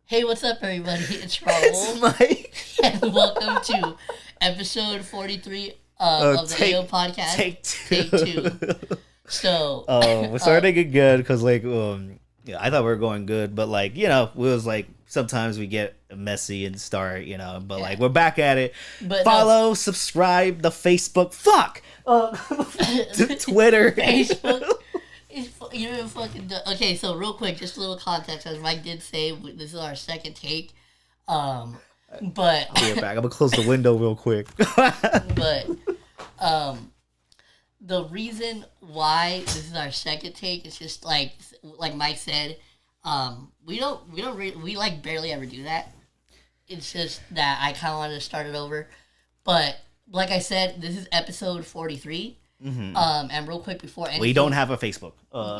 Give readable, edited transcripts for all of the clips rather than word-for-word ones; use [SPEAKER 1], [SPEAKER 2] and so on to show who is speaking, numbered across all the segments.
[SPEAKER 1] Hey, what's up, everybody? It's
[SPEAKER 2] It's
[SPEAKER 1] Raul,
[SPEAKER 2] Mike.
[SPEAKER 1] and welcome to episode 43 of the AO podcast.
[SPEAKER 2] Take two.
[SPEAKER 1] Take two. So,
[SPEAKER 2] We're starting to get good because, yeah, I thought we were going good, but it was like sometimes we get messy and start, but we're back at it.
[SPEAKER 1] But
[SPEAKER 2] Follow, subscribe, the Facebook, Twitter,
[SPEAKER 1] Facebook. You're fucking dumb. Okay, so real quick, just a little context, as Mike did say, this is our second take. But
[SPEAKER 2] I'll be right back. I'm gonna close the window real quick.
[SPEAKER 1] but the reason why this is our second take is just like Mike said, we barely ever do that. It's just that I kind of wanted to start it over, but like I said, this is episode 43.
[SPEAKER 2] Mm-hmm.
[SPEAKER 1] And real quick before anything,
[SPEAKER 2] We don't have a Facebook.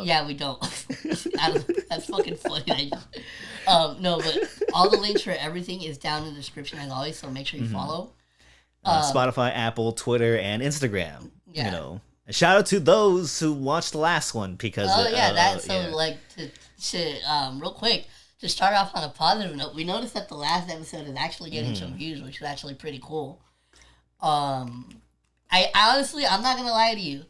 [SPEAKER 1] yeah, we don't. That's fucking funny. No, but all the links for everything is down in the description as always, so make sure you follow.
[SPEAKER 2] Spotify, Apple, Twitter, and Instagram.
[SPEAKER 1] Yeah.
[SPEAKER 2] And shout out to those who watched the last one because
[SPEAKER 1] real quick, to start off on a positive note, we noticed that the last episode is actually getting some views, which is actually pretty cool. I honestly, I'm not gonna lie to you.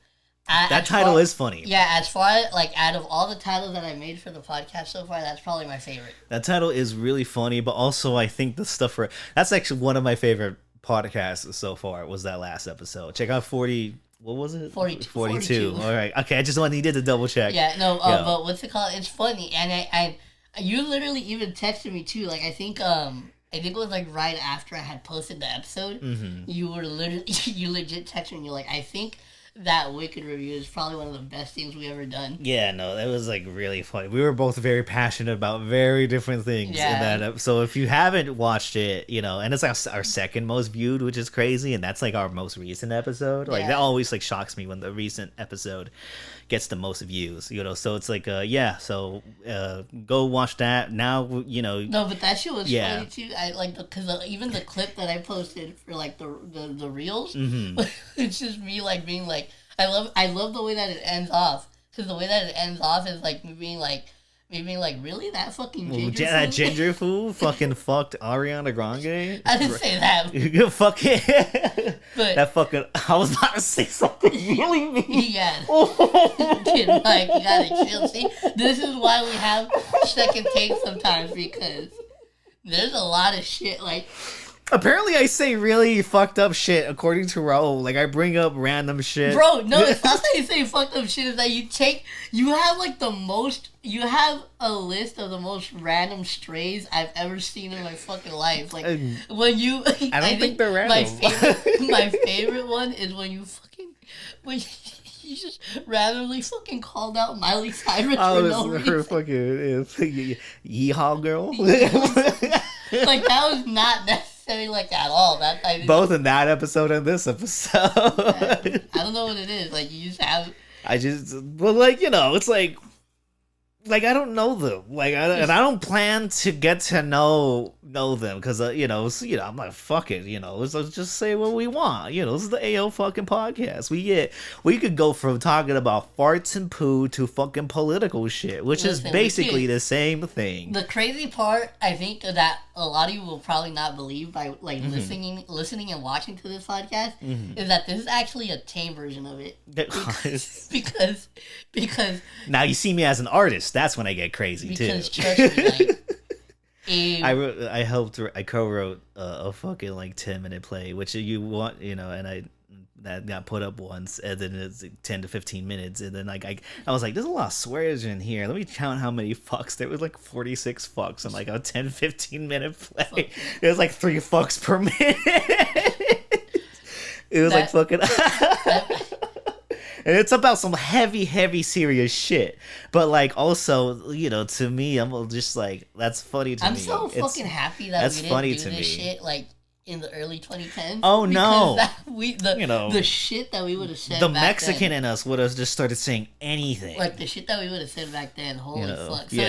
[SPEAKER 2] That title is funny.
[SPEAKER 1] Yeah, as far as out of all the titles that I made for the podcast so far, that's probably my favorite.
[SPEAKER 2] That title is really funny, but also I think the stuff that's actually one of my favorite podcasts so far was that last episode. Check out 40. What was it? 42. All right. Okay, I just needed to double check.
[SPEAKER 1] Yeah, no, but what's it called? It's funny, and I you literally even texted me too. I think it was right after I had posted the episode. Mm-hmm. You legit texted me. You're like, I think that Wicked review is probably one of the best things we ever done.
[SPEAKER 2] Yeah, no, that was really funny. We were both very passionate about very different things in that. So if you haven't watched it, and it's our second most viewed, which is crazy, and that's our most recent episode. That always shocks me when the recent episode gets the most views. So it's so go watch that now.
[SPEAKER 1] No, but that shit was funny too. I because even the clip that I posted for the reels, mm-hmm. It's just me being I love the way that it ends off, because the way that it ends off is me being really, that fucking ginger fool?
[SPEAKER 2] That ginger fool fucking fucked Ariana Grande?
[SPEAKER 1] I didn't say that.
[SPEAKER 2] You fucking
[SPEAKER 1] but
[SPEAKER 2] that fucking, I was about to say something really mean.
[SPEAKER 1] Yeah. Kid, you gotta chill. See, this is why we have second takes sometimes, because there's a lot of shit
[SPEAKER 2] Apparently, I say really fucked up shit, according to Raul. I bring up random shit.
[SPEAKER 1] Bro, no, it's not that you say fucked up shit. It's that you have a list of the most random strays I've ever seen in my fucking life. When you...
[SPEAKER 2] I don't think they're random.
[SPEAKER 1] My favorite one is when you just randomly fucking called out Miley Cyrus for no reason.
[SPEAKER 2] Her fucking yeehaw girl.
[SPEAKER 1] That was not necessary at all.
[SPEAKER 2] Both in that episode and this episode.
[SPEAKER 1] I don't know what it is. You just have...
[SPEAKER 2] it's I don't know them. And I don't plan to get to know them because I'm like, fuck it, let's just say what we want. This is the AO fucking podcast. We could go from talking about farts and poo to fucking political shit, which is basically the same thing.
[SPEAKER 1] The crazy part, I think, that a lot of you will probably not believe by mm-hmm. listening and watching to this podcast, mm-hmm. is that this is actually a tame version of it. Because
[SPEAKER 2] now you see me as an artist. That's when I get crazy
[SPEAKER 1] because
[SPEAKER 2] too.
[SPEAKER 1] Trust me,
[SPEAKER 2] I co-wrote a fucking 10-minute play, which you want, and that got put up once, and then it's 10 to 15 minutes, and then I was like, there's a lot of swears in here. Let me count how many fucks. There was 46 fucks in a 10-15 minute play. It was 3 fucks per minute. It was fucking. And it's about some heavy, serious shit. But, also, to me, I'm just that's funny to me.
[SPEAKER 1] I'm so fucking happy that we didn't do this shit, in the early 2010s.
[SPEAKER 2] Oh, no.
[SPEAKER 1] The shit that we would have said
[SPEAKER 2] the
[SPEAKER 1] back
[SPEAKER 2] Mexican
[SPEAKER 1] then,
[SPEAKER 2] in us would have just started saying anything.
[SPEAKER 1] The shit that we would have said back then, holy fuck. So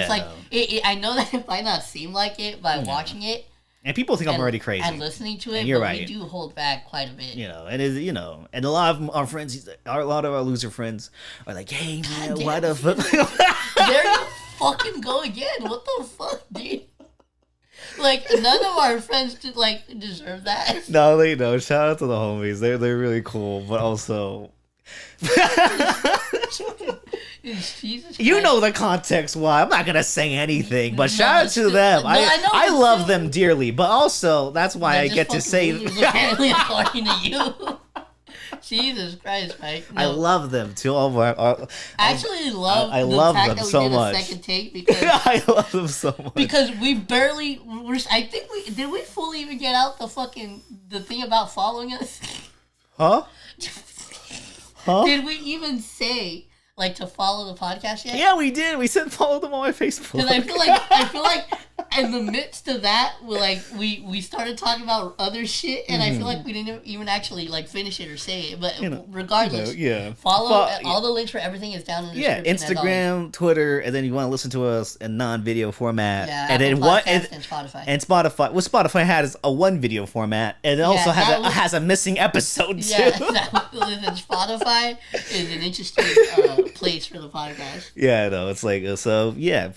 [SPEAKER 1] it's I know that it might not seem like it by watching it.
[SPEAKER 2] And people think I'm already crazy.
[SPEAKER 1] And listening to it,
[SPEAKER 2] you're
[SPEAKER 1] but
[SPEAKER 2] right.
[SPEAKER 1] we do hold back quite a bit.
[SPEAKER 2] And a lot of our friends, a lot of our loser friends are like, hey, man, what the fuck?
[SPEAKER 1] There you fucking go again. What the fuck, dude? Like, none of our friends deserve that.
[SPEAKER 2] No, they don't. Shout out to the homies. They're really cool, but also. You know the context why. I'm not gonna say anything, but shout out to them. I love them dearly, but also that's why I get to say.
[SPEAKER 1] Apparently, according to you. Jesus Christ, Mike. No.
[SPEAKER 2] I love them too.
[SPEAKER 1] I actually love
[SPEAKER 2] I love them
[SPEAKER 1] that
[SPEAKER 2] so
[SPEAKER 1] we did
[SPEAKER 2] much.
[SPEAKER 1] A second take because
[SPEAKER 2] I love them so much
[SPEAKER 1] because we barely. I think we fully even get out the thing about following us.
[SPEAKER 2] Huh?
[SPEAKER 1] Did we even say to follow the podcast yet?
[SPEAKER 2] Yeah, we did. We said follow them on my Facebook.
[SPEAKER 1] Because I feel like in the midst of that, we started talking about other shit, and I feel like we didn't even actually finish it or say it. But regardless, follow all the links for everything is down in the description.
[SPEAKER 2] Instagram, Twitter, and then you want to listen to us in non-video format.
[SPEAKER 1] Yeah,
[SPEAKER 2] and
[SPEAKER 1] Apple
[SPEAKER 2] then
[SPEAKER 1] and Spotify.
[SPEAKER 2] And Spotify. What Spotify had is a one video format, and it also has a missing episode too.
[SPEAKER 1] Yeah, listen, Spotify is an interesting place for the podcast.
[SPEAKER 2] Yeah, no, it's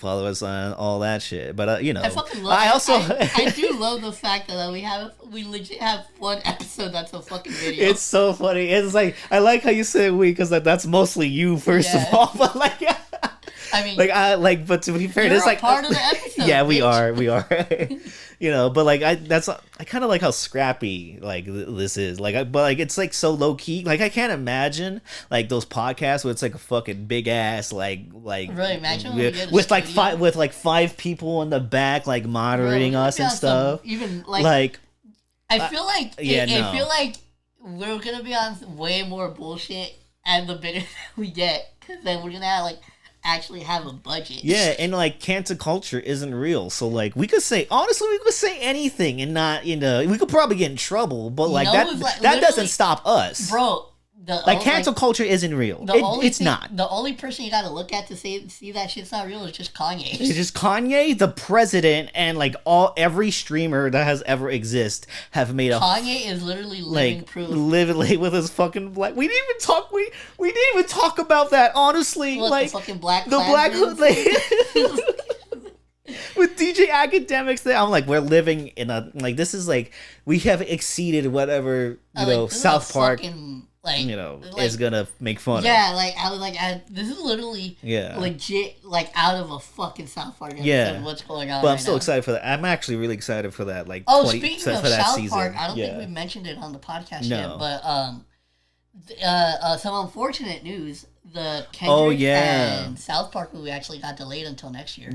[SPEAKER 2] follow us on all that shit. But
[SPEAKER 1] I fucking love. I do love the fact that we legit have one episode that's a fucking video.
[SPEAKER 2] It's so funny. It's I like how you say we because that's mostly you first of all. But I mean, but to be fair, it's
[SPEAKER 1] part of the episode.
[SPEAKER 2] Yeah,
[SPEAKER 1] bitch.
[SPEAKER 2] we are. But I kind of like how scrappy this is. But it's so low key. I can't imagine those podcasts where it's a fucking big ass
[SPEAKER 1] really imagine
[SPEAKER 2] with five people in the back moderating us and stuff.
[SPEAKER 1] Even I feel like I feel like we're gonna be on way more bullshit, and the bigger we get, because then we're gonna actually have a budget.
[SPEAKER 2] Yeah, and cancel culture isn't real. So we could say anything and not we could probably get in trouble, but that doesn't stop us.
[SPEAKER 1] Bro,
[SPEAKER 2] cancel culture isn't real. It's not.
[SPEAKER 1] The only person you got to look at to see that shit's not real is just Kanye.
[SPEAKER 2] It's just Kanye, the president, and every streamer that has ever existed have made
[SPEAKER 1] Kanye is literally living proof.
[SPEAKER 2] Living with his fucking black. We didn't even talk about that. Honestly,
[SPEAKER 1] the fucking black.
[SPEAKER 2] The black hood. With DJ Academics, I'm we're living in a this is we have exceeded whatever South Park. Is gonna make fun of.
[SPEAKER 1] This is literally legit out of a fucking South Park episode. What's going on?
[SPEAKER 2] But I'm still excited for that. I'm actually really excited for that.
[SPEAKER 1] Speaking of South Park, I don't think we mentioned it on the podcast yet, but some unfortunate news. The Kendrick and South Park movie actually got delayed until next year.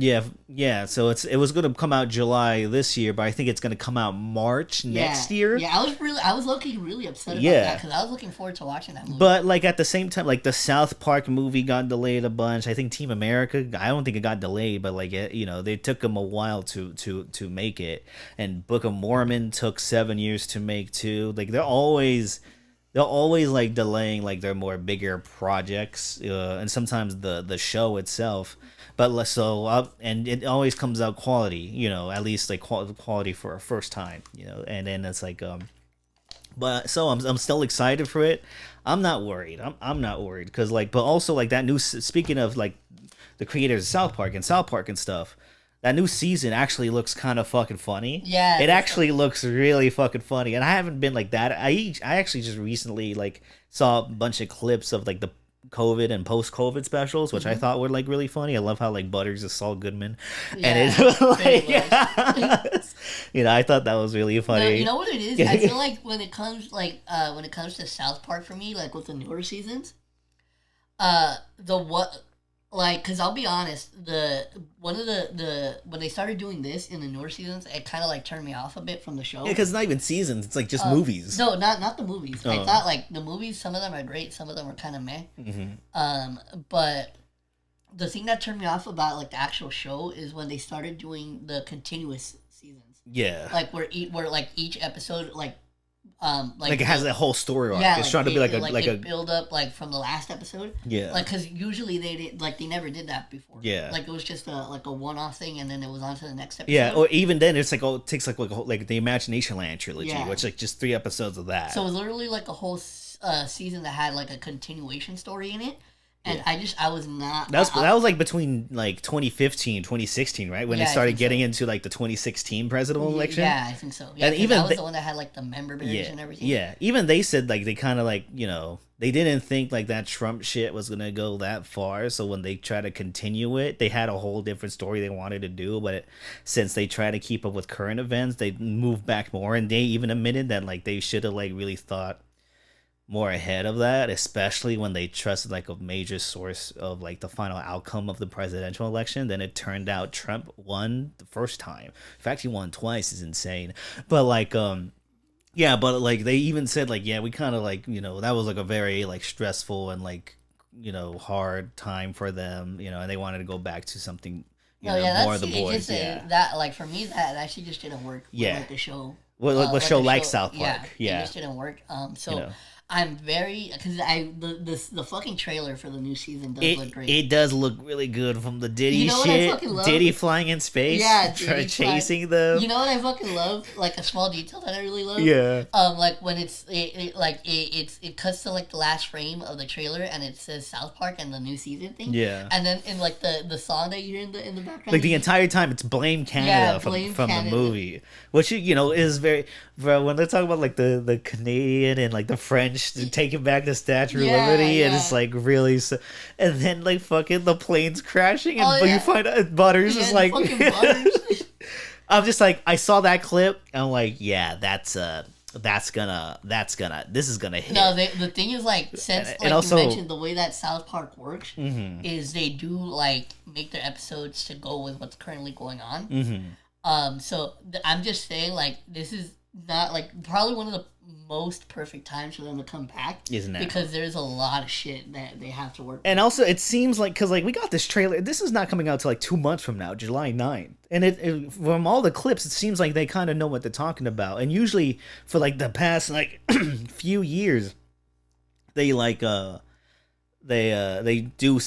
[SPEAKER 2] Yeah. So it was going to come out July this year, but I think it's going to come out March next year.
[SPEAKER 1] Yeah, I was low-key really upset about that because I was looking forward to watching that movie.
[SPEAKER 2] But at the same time, the South Park movie got delayed a bunch. I think Team America, I don't think it got delayed, but they took them a while to make it. And Book of Mormon took 7 years to make too. They're always delaying their more bigger projects, and sometimes the show itself, but less so. And it always comes out quality, at least quality for a first time, And then it's but so I'm still excited for it. I'm not worried. I'm not worried because but also that new, speaking of the creators of South Park and stuff. That new season actually looks kind of fucking funny.
[SPEAKER 1] Yeah.
[SPEAKER 2] It actually looks really fucking funny. And I haven't been that. I actually just recently saw a bunch of clips of the COVID and post-COVID specials, which I thought were really funny. I love how Butters is Saul Goodman.
[SPEAKER 1] Yeah,
[SPEAKER 2] and it I thought that was really funny.
[SPEAKER 1] You know what it is? I feel when it comes to South Park for me, with the newer seasons, because I'll be honest, when they started doing this in the newer seasons, it kind of turned me off a bit from the show.
[SPEAKER 2] Yeah, because it's not even seasons; it's just movies.
[SPEAKER 1] No, not the movies. I thought the movies, some of them are great, some of them are kind of meh. Mm-hmm. But the thing that turned me off about the actual show is when they started doing the continuous seasons.
[SPEAKER 2] Yeah,
[SPEAKER 1] where each episode
[SPEAKER 2] it has that whole story arc.
[SPEAKER 1] Yeah,
[SPEAKER 2] it's trying to be a
[SPEAKER 1] build up from the last episode.
[SPEAKER 2] Yeah,
[SPEAKER 1] because usually they never did that before.
[SPEAKER 2] Yeah,
[SPEAKER 1] it was just a one-off thing, and then it was on to the next episode.
[SPEAKER 2] Yeah, or even then it's it takes the Imagination Land trilogy, which just 3 episodes of that.
[SPEAKER 1] So it was literally a whole season that had a continuation story in it, And I was not.
[SPEAKER 2] That was like between like 2015, 2016, right? When they started getting into like the 2016 presidential election.
[SPEAKER 1] Yeah, I think so. Yeah, and even that was the one that had like the member berries and everything.
[SPEAKER 2] Yeah, even they said like they kind of like, you know, they didn't think like that Trump shit was gonna go that far. So when they try to continue it, they had a whole different story they wanted to do. But since they try to keep up with current events, they moved back more, and they even admitted that like they should have like really thought more ahead of that, especially when they trusted like a major source of like the final outcome of the presidential election. Then it turned out Trump won the first time. In fact, he won twice. Is insane. But like yeah, but like they even said like, yeah, we kind of like, you know, that was like a very like stressful and like, you know, hard time for them, you know, and they wanted to go back to something, you know, more of the boys.
[SPEAKER 1] That like for me that actually just didn't work.
[SPEAKER 2] Yeah,
[SPEAKER 1] with the show.
[SPEAKER 2] What show like South Park? Yeah,
[SPEAKER 1] it just didn't work. So.
[SPEAKER 2] You know.
[SPEAKER 1] I'm very because the fucking trailer for the new season does look great.
[SPEAKER 2] It does look really good from the Diddy shit. Diddy flying in space, chasing them.
[SPEAKER 1] You know what I fucking love? Like a small detail that I really love.
[SPEAKER 2] Yeah.
[SPEAKER 1] Like when it cuts to like the last frame of the trailer and it says South Park and the new season thing. Yeah. And then in like the song that you hear in the background,
[SPEAKER 2] like the entire time it's Blame Canada from the movie, which you know is very. Bro, when they talk about like the Canadian and like the French taking back the Statue of Liberty, and it's like really, and then like fucking the planes crashing, and you find out Butters is like, I'm just like, I saw that clip, and I'm like, yeah, this is gonna hit.
[SPEAKER 1] No, the thing is like since like also, you mentioned the way that South Park works is they do like make their episodes to go with what's currently going on. So I'm just saying like this is not like probably one of the most perfect times for them to come back,
[SPEAKER 2] isn't it?
[SPEAKER 1] Because there's a lot of shit that they have to work
[SPEAKER 2] and with. Also it seems like because like we got this trailer, this is not coming out till like 2 months from now, July 9th, and it from all the clips it seems like they kind of know what they're talking about, and usually for like the past like few years they like they do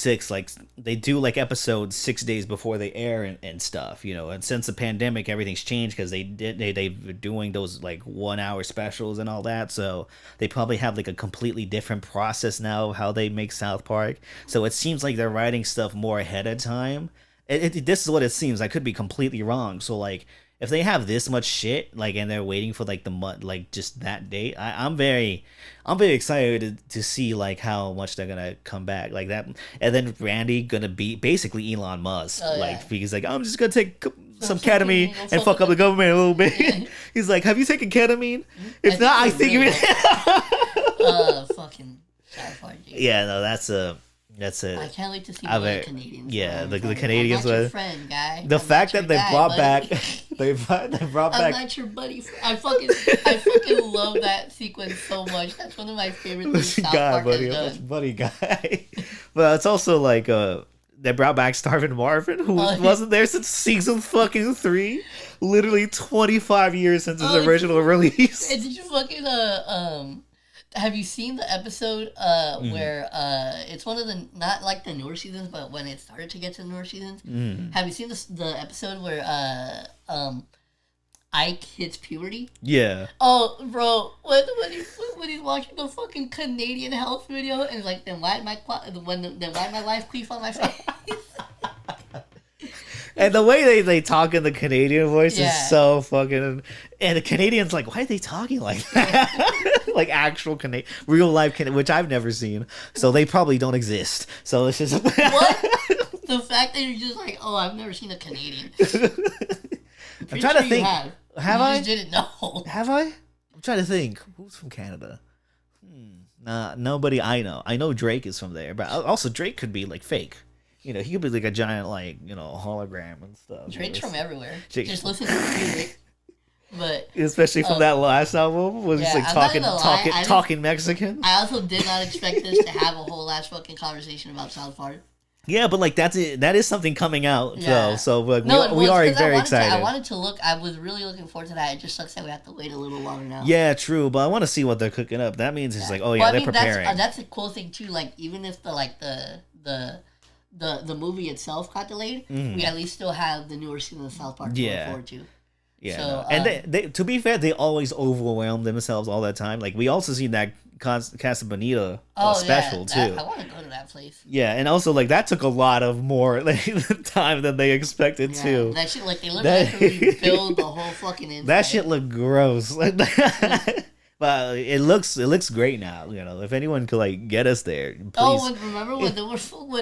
[SPEAKER 2] episodes 6 days before they air and stuff, you know. And since the pandemic, everything's changed because they were doing those like 1 hour specials and all that. So they probably have like a completely different process now of how they make South Park. So it seems like they're writing stuff more ahead of time. This is what it seems. I could be completely wrong. So like, if they have this much shit, like, and they're waiting for like the month, like just that date, I'm very excited to see like how much they're gonna come back like that, and then Randy gonna be basically Elon Musk, because like I'm just gonna take some ketamine and fuck up the government a little bit. Yeah. He's like, have you taken ketamine? If not, I think you.
[SPEAKER 1] Fucking South Park.
[SPEAKER 2] Yeah, no, that's a.
[SPEAKER 1] I can't wait to see the Canadians.
[SPEAKER 2] Yeah, the Canadians were.
[SPEAKER 1] Friend, guy.
[SPEAKER 2] The fact that they brought back, they brought back.
[SPEAKER 1] I'm not your buddy. I fucking love that sequence so much. That's one of my favorite things South Park has done.
[SPEAKER 2] Buddy guy. But it's also like they brought back Starvin Marvin, who wasn't there since season fucking 3. Literally 25 years since his original release.
[SPEAKER 1] Did you fucking have you seen the episode where it's one of the not like the newer seasons, but when it started to get to the newer seasons? Have you seen the episode where Ike hits puberty?
[SPEAKER 2] Yeah.
[SPEAKER 1] Oh, bro, when he's watching the fucking Canadian health video and like then why my life queef on my face.
[SPEAKER 2] And the way they talk in the Canadian voice is so fucking... And the Canadians, like, why are they talking like that? Like actual real life Canadian, which I've never seen. So they probably don't exist. So it's just...
[SPEAKER 1] What? The fact that you're just like, oh, I've never seen a Canadian.
[SPEAKER 2] I'm trying to think. Have I?
[SPEAKER 1] You just didn't know.
[SPEAKER 2] Have I? I'm trying to think. Who's from Canada? Nah, nobody I know. I know Drake is from there. But also Drake could be, like, fake. You know, he could be like a giant, like, you know, hologram and stuff.
[SPEAKER 1] Drake's from everywhere. Just listen to the music. But
[SPEAKER 2] especially from that last album, was just like talking Mexican.
[SPEAKER 1] I also did not expect this to have a whole ass fucking conversation about South Park.
[SPEAKER 2] Yeah, but like that's it. That is something coming out though. So like, we are very excited.
[SPEAKER 1] I wanted to look. I was really looking forward to that. It just sucks that we have to wait a little longer now.
[SPEAKER 2] Yeah, true. But I want to see what they're cooking up. That means it's like, oh yeah, they're preparing.
[SPEAKER 1] That's a cool thing too. Like even if the movie itself got delayed, we at least still have the newer season of South Park to look forward to.
[SPEAKER 2] Yeah, so, no. And they, to be fair, they always overwhelm themselves all that time. Like we also see that Casa Bonita special too.
[SPEAKER 1] I want to go to that place.
[SPEAKER 2] Yeah, and also like that took a lot of more time than they expected too.
[SPEAKER 1] That shit, like they literally had to rebuild the whole fucking inside.
[SPEAKER 2] That shit looked gross. But it looks great now. You know, if anyone could like get us there, please.
[SPEAKER 1] Oh, remember when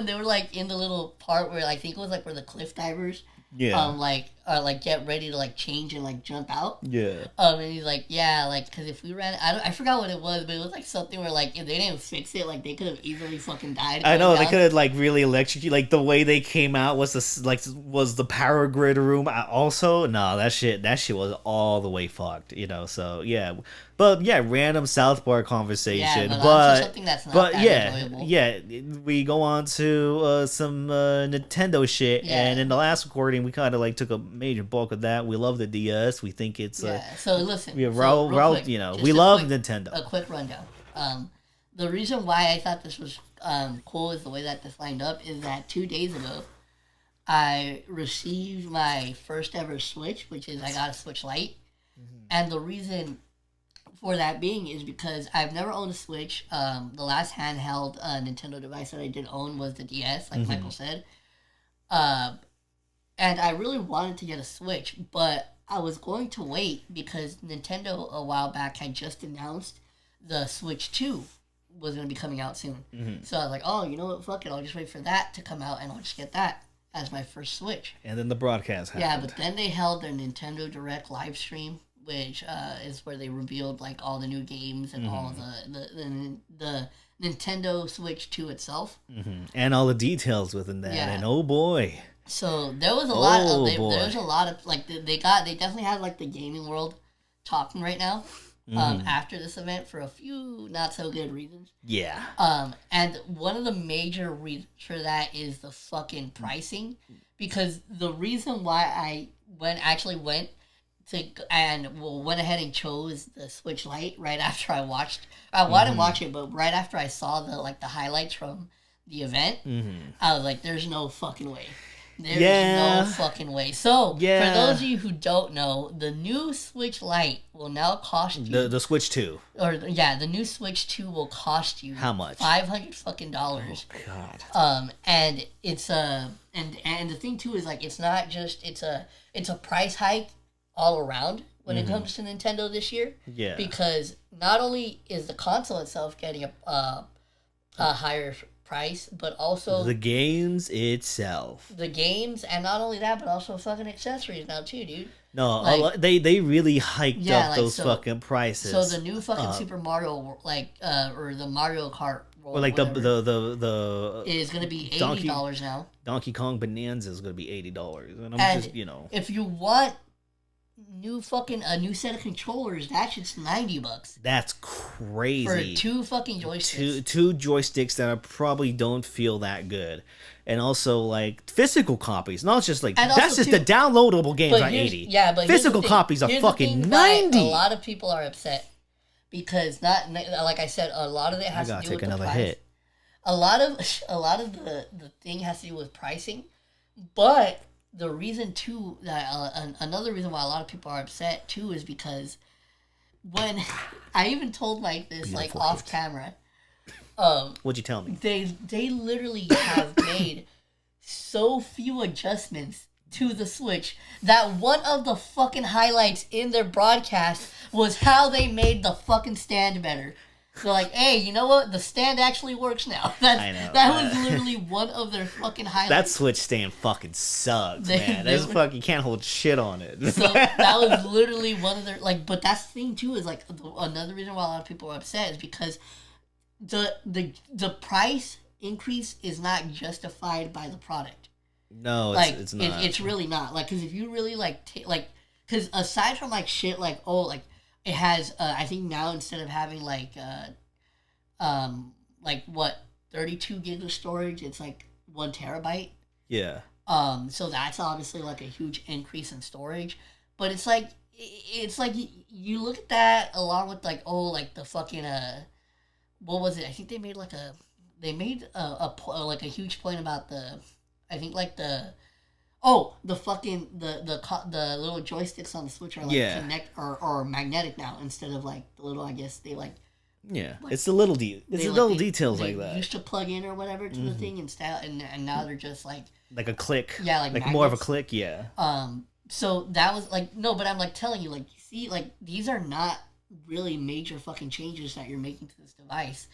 [SPEAKER 1] they were like in the little part where I think it was like where the cliff divers.
[SPEAKER 2] Yeah.
[SPEAKER 1] Like get ready to like change and like jump out.
[SPEAKER 2] Yeah.
[SPEAKER 1] And he's like, yeah, like because if we ran, I forgot what it was, but it was like something where like if they didn't fix it, like they could have easily fucking died.
[SPEAKER 2] I know they could have like really electrocuted. Like the way they came out was the power grid room. Also, no, that shit was all the way fucked. You know, so yeah. But yeah, random South Park conversation.
[SPEAKER 1] Yeah,
[SPEAKER 2] but
[SPEAKER 1] something that's not that enjoyable.
[SPEAKER 2] Yeah, we go on to some Nintendo shit, and in the last recording, we kind of like took a major bulk of that. We love the DS. We think it's
[SPEAKER 1] So listen,
[SPEAKER 2] we love Nintendo.
[SPEAKER 1] A quick rundown. The reason why I thought this was cool is the way that this lined up is that 2 days ago, I received my first ever Switch, which is I got a Switch Lite, and the reason for that being is because I've never owned a Switch. The last handheld Nintendo device that I did own was the DS, like Michael said. And I really wanted to get a Switch, but I was going to wait because Nintendo a while back had just announced the Switch 2 was going to be coming out soon. So I was like, oh, you know what, fuck it, I'll just wait for that to come out and I'll just get that as my first Switch.
[SPEAKER 2] And then the broadcast happened.
[SPEAKER 1] Yeah, but then they held their Nintendo Direct live stream, which is where they revealed like all the new games and all the Nintendo Switch 2 itself,
[SPEAKER 2] and all the details within that. And oh boy,
[SPEAKER 1] so there was a lot of there was a lot of like they definitely had like the gaming world talking right now after this event for a few not so good reasons.
[SPEAKER 2] Yeah.
[SPEAKER 1] And one of the major reasons for that is the fucking pricing, because the reason why I went ahead and chose the Switch Lite right after I watched. I didn't watch it, but right after I saw the highlights from the event, I was like, "There's no fucking way. There's no fucking way." So for those of you who don't know, the new Switch Lite will now cost you
[SPEAKER 2] the Switch 2.
[SPEAKER 1] The new Switch 2 will cost you
[SPEAKER 2] how much?
[SPEAKER 1] $500 fucking dollars.
[SPEAKER 2] Oh God.
[SPEAKER 1] And it's and the thing too is like it's not just it's a price hike all around when it comes to Nintendo this year.
[SPEAKER 2] Yeah.
[SPEAKER 1] Because not only is the console itself getting a higher price, but also
[SPEAKER 2] the games itself.
[SPEAKER 1] The games, and not only that, but also fucking accessories now too, dude.
[SPEAKER 2] No, like, they really hiked up those fucking prices.
[SPEAKER 1] So the new fucking Super Mario, or the Mario Kart,
[SPEAKER 2] or like the
[SPEAKER 1] is gonna be $80 now.
[SPEAKER 2] Donkey Kong Bonanza is gonna be $80, and just
[SPEAKER 1] if you want a new set of controllers, that shit's $90.
[SPEAKER 2] That's crazy
[SPEAKER 1] for two fucking joysticks.
[SPEAKER 2] Two joysticks that probably don't feel that good, and also like physical copies. Not just like that's just the downloadable games are $80.
[SPEAKER 1] Yeah, but
[SPEAKER 2] physical copies are fucking $90.
[SPEAKER 1] A lot of people are upset because like I said, a lot of it has to do with the price. Hit. A lot of the thing has to do with pricing, but the reason too that another reason why a lot of people are upset too is because when I even told Mike this off camera,
[SPEAKER 2] what'd you tell me?
[SPEAKER 1] They literally have made so few adjustments to the Switch that one of the fucking highlights in their broadcast was how they made the fucking stand better. So like, hey, you know what? The stand actually works now.
[SPEAKER 2] I know.
[SPEAKER 1] That was literally one of their fucking highlights.
[SPEAKER 2] That Switch stand fucking sucks, man. That's fucking, you can't hold shit on it.
[SPEAKER 1] So that was literally one of their but that's the thing too is like another reason why a lot of people are upset is because the price increase is not justified by the product.
[SPEAKER 2] No, it's not.
[SPEAKER 1] It's really not. Like, because if you really because aside from like shit like it has, I think now instead of having 32 gigs of storage, it's like 1 terabyte.
[SPEAKER 2] Yeah.
[SPEAKER 1] So that's obviously like a huge increase in storage, but it's like you look at that along with the fucking what was it? I think they made a huge point about the Oh, the fucking the little joysticks on the Switch are like connect or magnetic now instead of like the little. I guess they like.
[SPEAKER 2] Yeah, like, it's the little details like that.
[SPEAKER 1] Used to plug in or whatever to the thing instead, and now they're just like
[SPEAKER 2] a click.
[SPEAKER 1] Yeah, like
[SPEAKER 2] more of a click. Yeah.
[SPEAKER 1] So that was like no, but I'm like telling you, like you see, like these are not really major fucking changes that you're making to this device,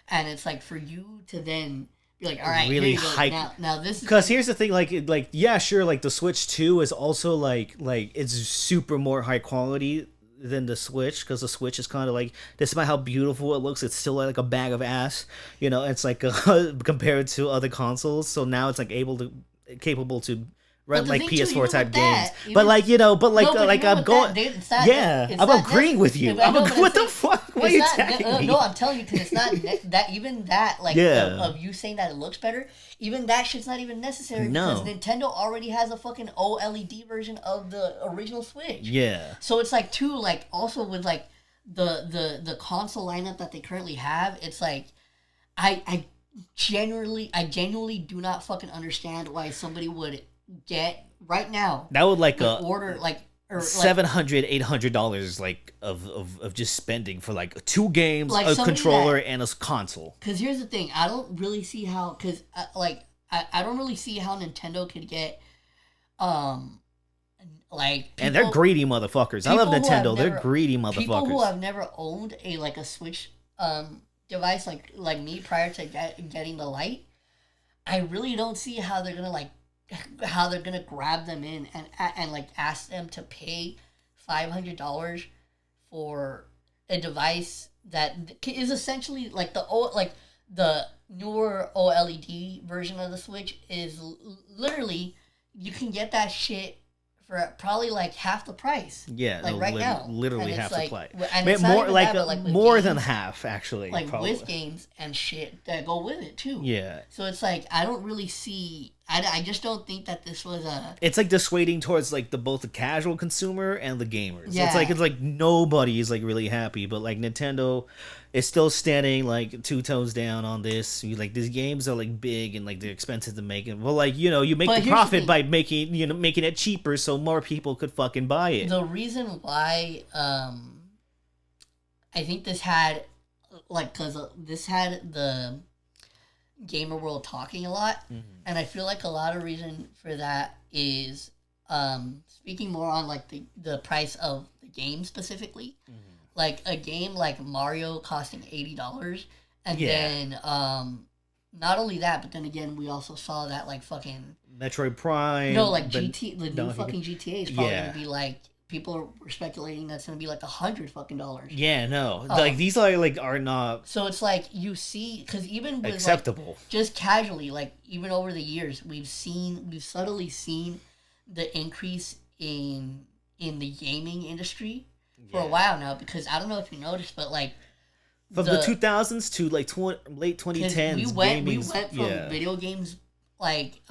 [SPEAKER 1] and it's like for you to then. Like, all right, really hype. Now this is
[SPEAKER 2] because here's the thing, like yeah, sure, like the Switch 2 is also like it's super more high quality than the Switch because the Switch is kind of like, despite how beautiful it looks, it's still like a bag of ass, you know. It's like compared to other consoles, so now it's like capable to run like PS4 type games, but like I'm going, I'm agreeing with you. What the fuck? What are you attacking me?
[SPEAKER 1] No, I'm telling you because it's not that even that like of you saying that it looks better. Even that shit's not even necessary because Nintendo already has a fucking OLED version of the original Switch.
[SPEAKER 2] Yeah.
[SPEAKER 1] So it's like too like also with like the console lineup that they currently have, it's like I genuinely do not fucking understand why somebody would get right now.
[SPEAKER 2] That would like
[SPEAKER 1] order like
[SPEAKER 2] $700-$800 like of just spending for like 2 games, like a controller, and a console.
[SPEAKER 1] Because here's the thing, I don't really see how. Because I don't really see how Nintendo could get like people,
[SPEAKER 2] and they're greedy motherfuckers. I love Nintendo. They're greedy motherfuckers.
[SPEAKER 1] People who have never owned a Switch device like me prior to getting the Lite, I really don't see how they're gonna grab them in and like ask them to pay $500 for a device that is essentially like the newer OLED version of the Switch is literally you can get that shit for probably like half the price.
[SPEAKER 2] Yeah,
[SPEAKER 1] like right now,
[SPEAKER 2] literally half the price.
[SPEAKER 1] And it's more
[SPEAKER 2] more than half actually.
[SPEAKER 1] Like
[SPEAKER 2] probably.
[SPEAKER 1] with games and shit that go with it too.
[SPEAKER 2] Yeah.
[SPEAKER 1] So it's like I don't really see. I just don't think that this was a.
[SPEAKER 2] It's like dissuading towards like both the casual consumer and the gamers. Yeah. It's like nobody is like really happy, but like Nintendo is still standing like 2 toes down on this. Like these games are like big and like they're expensive to make. Well, like you make the profit by making it cheaper so more people could fucking buy it.
[SPEAKER 1] The reason why I think this had because this had the gamer world talking a lot, and I feel like a lot of reason for that is speaking more on like the price of the game specifically, like a game like Mario costing $80, and then not only that, but then again we also saw that like fucking
[SPEAKER 2] Metroid Prime,
[SPEAKER 1] the new fucking GTA is probably gonna be like. People were speculating that's gonna be like $100.
[SPEAKER 2] Yeah, no, like these are not.
[SPEAKER 1] So it's like you see, because even with
[SPEAKER 2] acceptable,
[SPEAKER 1] just casually, like even over the years, we've subtly seen the increase in the gaming industry for a while now. Because I don't know if you noticed, but like
[SPEAKER 2] from the 2000s to like late 2010s,
[SPEAKER 1] we went from video games. Like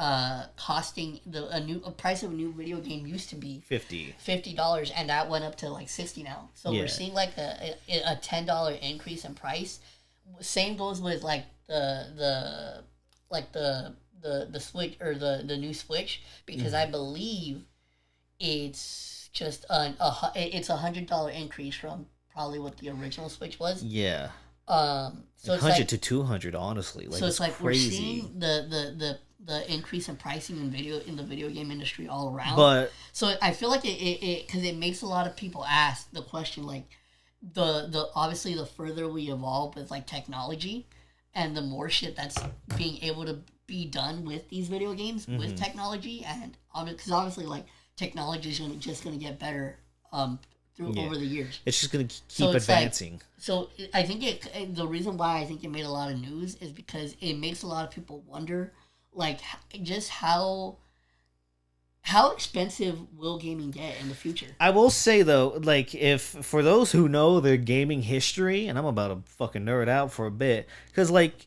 [SPEAKER 1] costing a price of a new video game used to be $50, and that went up to like $60 now. So we're seeing like a $10 increase in price. Same goes with like the Switch or the new Switch, because I believe it's just it's $100 increase from probably what the original Switch was.
[SPEAKER 2] Yeah.
[SPEAKER 1] So it's
[SPEAKER 2] 100 to 200, honestly. Like,
[SPEAKER 1] so it's like
[SPEAKER 2] crazy.
[SPEAKER 1] We're seeing the increase in pricing in the video game industry all around.
[SPEAKER 2] But
[SPEAKER 1] so I feel like it because it makes a lot of people ask the question, like the obviously the further we evolve with like technology and the more shit that's being able to be done with these video games with technology, and because obviously like technology is just gonna get better over the years.
[SPEAKER 2] It's just gonna keep advancing.
[SPEAKER 1] So I think the reason why I think it made a lot of news is because it makes a lot of people wonder, like, just how expensive will gaming get in the future?
[SPEAKER 2] I will say though, like, if for those who know their gaming history, and I'm about to fucking nerd out for a bit, because like,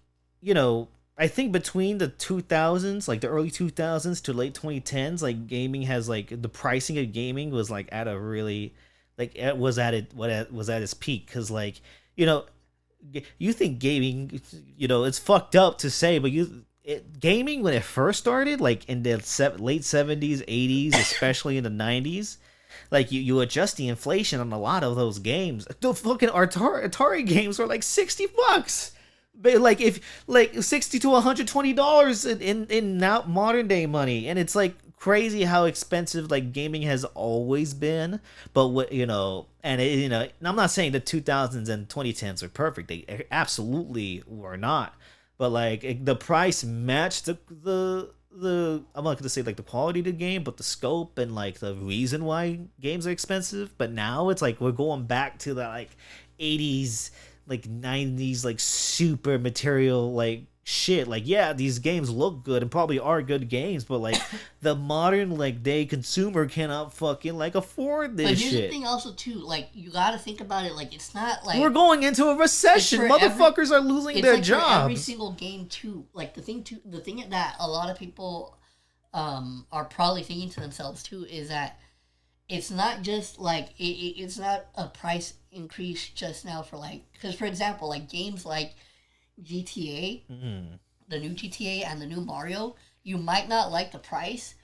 [SPEAKER 2] I think between the 2000s, like the early 2000s to late 2010s, like gaming has like the pricing of gaming was like at a really it was at its peak, because like you think gaming, it's fucked up to say, but gaming when it first started, like in the late 70s, 80s, especially in the 90s, like you adjust the inflation on a lot of those games. The fucking Atari games were like $60. But like if like 60 to $120 in now modern day money, and it's like crazy how expensive like gaming has always been. But what and I'm not saying the 2000s and 2010s are perfect. They absolutely were not. But like the price matched the I'm not gonna say like the quality of the game, but the scope and like the reason why games are expensive. But now it's like we're going back to the like 80s, like 90s, like super material like shit. Like yeah, these games look good and probably are good games, but like the modern like day consumer cannot fucking like afford this shit. But here's the
[SPEAKER 1] thing also too, like you gotta think about it, like it's not like
[SPEAKER 2] we're going into a recession. Motherfuckers are losing their jobs. For
[SPEAKER 1] every single game too. Like the thing that a lot of people are probably thinking to themselves too is that it's not just like it's not a price increase just now for like, because for example like games like GTA, the new GTA and the new Mario, you might not like the price,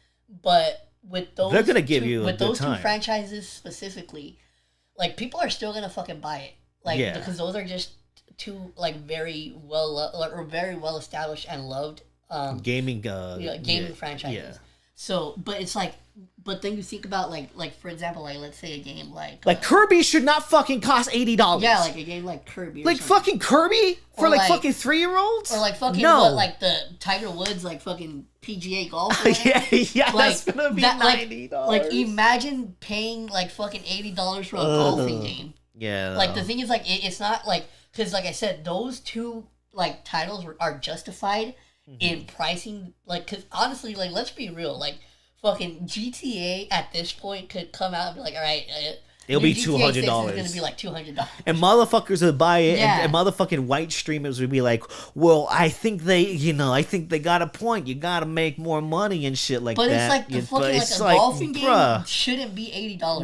[SPEAKER 1] but with those
[SPEAKER 2] they're gonna give you
[SPEAKER 1] with those two franchises specifically, like people are still gonna fucking buy it, like because those are just two like very well established and loved
[SPEAKER 2] gaming
[SPEAKER 1] franchises. Yeah. So, but it's like, but then you think about like for example, like let's say a game like
[SPEAKER 2] Kirby should not fucking cost $80.
[SPEAKER 1] Yeah, like a game like Kirby.
[SPEAKER 2] Like fucking Kirby for like fucking 3-year-olds.
[SPEAKER 1] Or like fucking like the Tiger Woods like fucking PGA golf.
[SPEAKER 2] yeah,
[SPEAKER 1] like,
[SPEAKER 2] that's gonna be $90.
[SPEAKER 1] Like imagine paying like fucking $80 for a golfing game.
[SPEAKER 2] Yeah.
[SPEAKER 1] Like the thing is like it's not like, because like I said, those two like titles are justified in pricing, like, because honestly, like, let's be real, like, fucking GTA at this point could come out and be like, all right,
[SPEAKER 2] it'll be $200.
[SPEAKER 1] It's going to be like $200.
[SPEAKER 2] And motherfuckers would buy it, and motherfucking white streamers would be like, well, I think they got a point. You got to make more money and shit like that.
[SPEAKER 1] But it's like the fucking like a golfing game shouldn't be $80.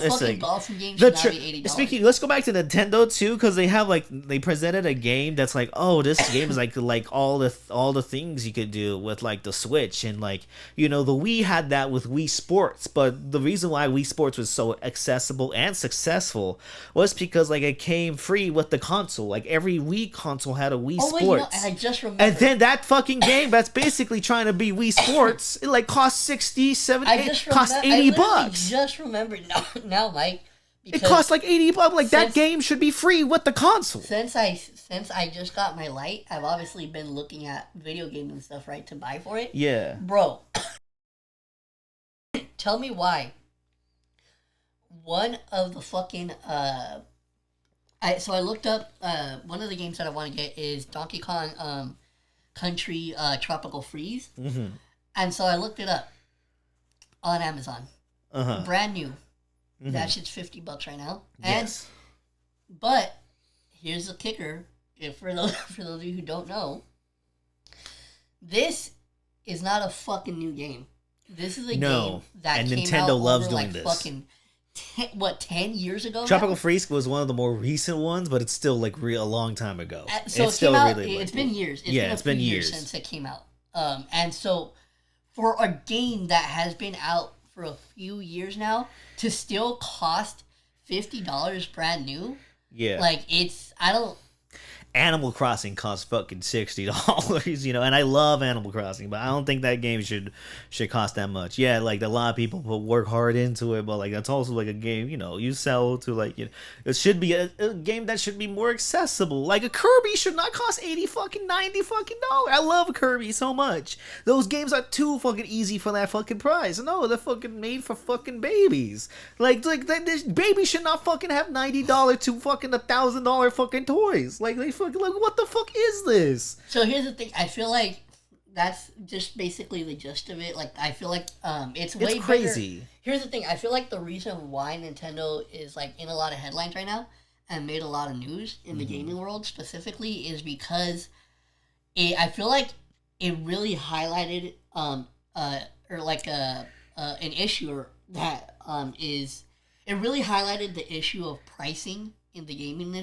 [SPEAKER 2] A
[SPEAKER 1] fucking golfing game should not be $80.
[SPEAKER 2] Speaking, let's go back to Nintendo too, because they presented a game that's like, oh, this game is like all the things you could do with like the Switch, and like the Wii had that with Wii Sports, but the reason why Wii Sports was so accessible and successful was because like it came free with the console. Like every Wii console had a Wii Sports.
[SPEAKER 1] I just remember.
[SPEAKER 2] And then that fucking game that's basically trying to be Wii Sports, it like costs $60, $70, costs $80.
[SPEAKER 1] I just remembered now, Mike.
[SPEAKER 2] It costs like $80. Like that game should be free with the console.
[SPEAKER 1] Since I just got my Lite, I've obviously been looking at video games and stuff, right, to buy for it.
[SPEAKER 2] Yeah,
[SPEAKER 1] bro. Tell me why. One of the fucking so I looked up one of the games that I want to get is Donkey Kong Country Tropical Freeze, and so I looked it up on Amazon. Brand new. That shit's $50 right now.
[SPEAKER 2] Yes.
[SPEAKER 1] But here's the kicker: for those of you who don't know, this is not a fucking new game. This is a game that
[SPEAKER 2] and
[SPEAKER 1] came
[SPEAKER 2] Nintendo
[SPEAKER 1] out
[SPEAKER 2] loves
[SPEAKER 1] over
[SPEAKER 2] doing
[SPEAKER 1] like
[SPEAKER 2] this.
[SPEAKER 1] Fucking 10 years ago?
[SPEAKER 2] Tropical Freeze was one of the more recent ones, but it's still like a long time ago.
[SPEAKER 1] So
[SPEAKER 2] it's still
[SPEAKER 1] out,
[SPEAKER 2] really.
[SPEAKER 1] It's been years.
[SPEAKER 2] It's been years
[SPEAKER 1] since it came out. And so for a game that has been out for a few years now to still cost $50 brand new, like
[SPEAKER 2] Animal Crossing costs fucking $60, and I love Animal Crossing, but I don't think that game should cost that much. Yeah, like a lot of people work hard into it, but like that's also like a game, you sell to like, it should be a game that should be more accessible. Like a Kirby should not cost $90 fucking dollars. I love Kirby so much. Those games are too fucking easy for that fucking price. No, they're fucking made for fucking babies. Like this baby should not fucking have $90 to fucking $1,000 fucking toys. Like they like, what the fuck is this?
[SPEAKER 1] So here's the thing. I feel like that's just basically the gist of it. Like, I feel like it's way
[SPEAKER 2] crazy.
[SPEAKER 1] Bigger. Here's the thing. I feel like the reason why Nintendo is like in a lot of headlines right now and made a lot of news in the gaming world specifically is because I feel like it really highlighted an issue that is it really highlighted the issue of pricing in the gaming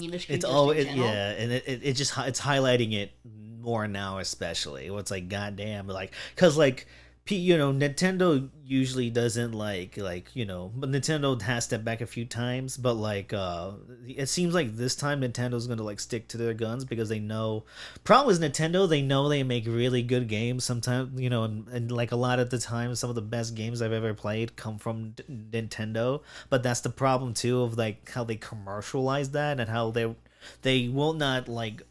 [SPEAKER 1] industry.
[SPEAKER 2] It's and it's highlighting it more now, especially. It's like, goddamn, like, because like, Nintendo usually doesn't but Nintendo has stepped back a few times, but like, it seems like this time Nintendo's gonna like stick to their guns because they know. Problem is Nintendo, they know they make really good games. Sometimes, and like a lot of the time, some of the best games I've ever played come from Nintendo. But that's the problem too of like how they commercialize that and how they will not like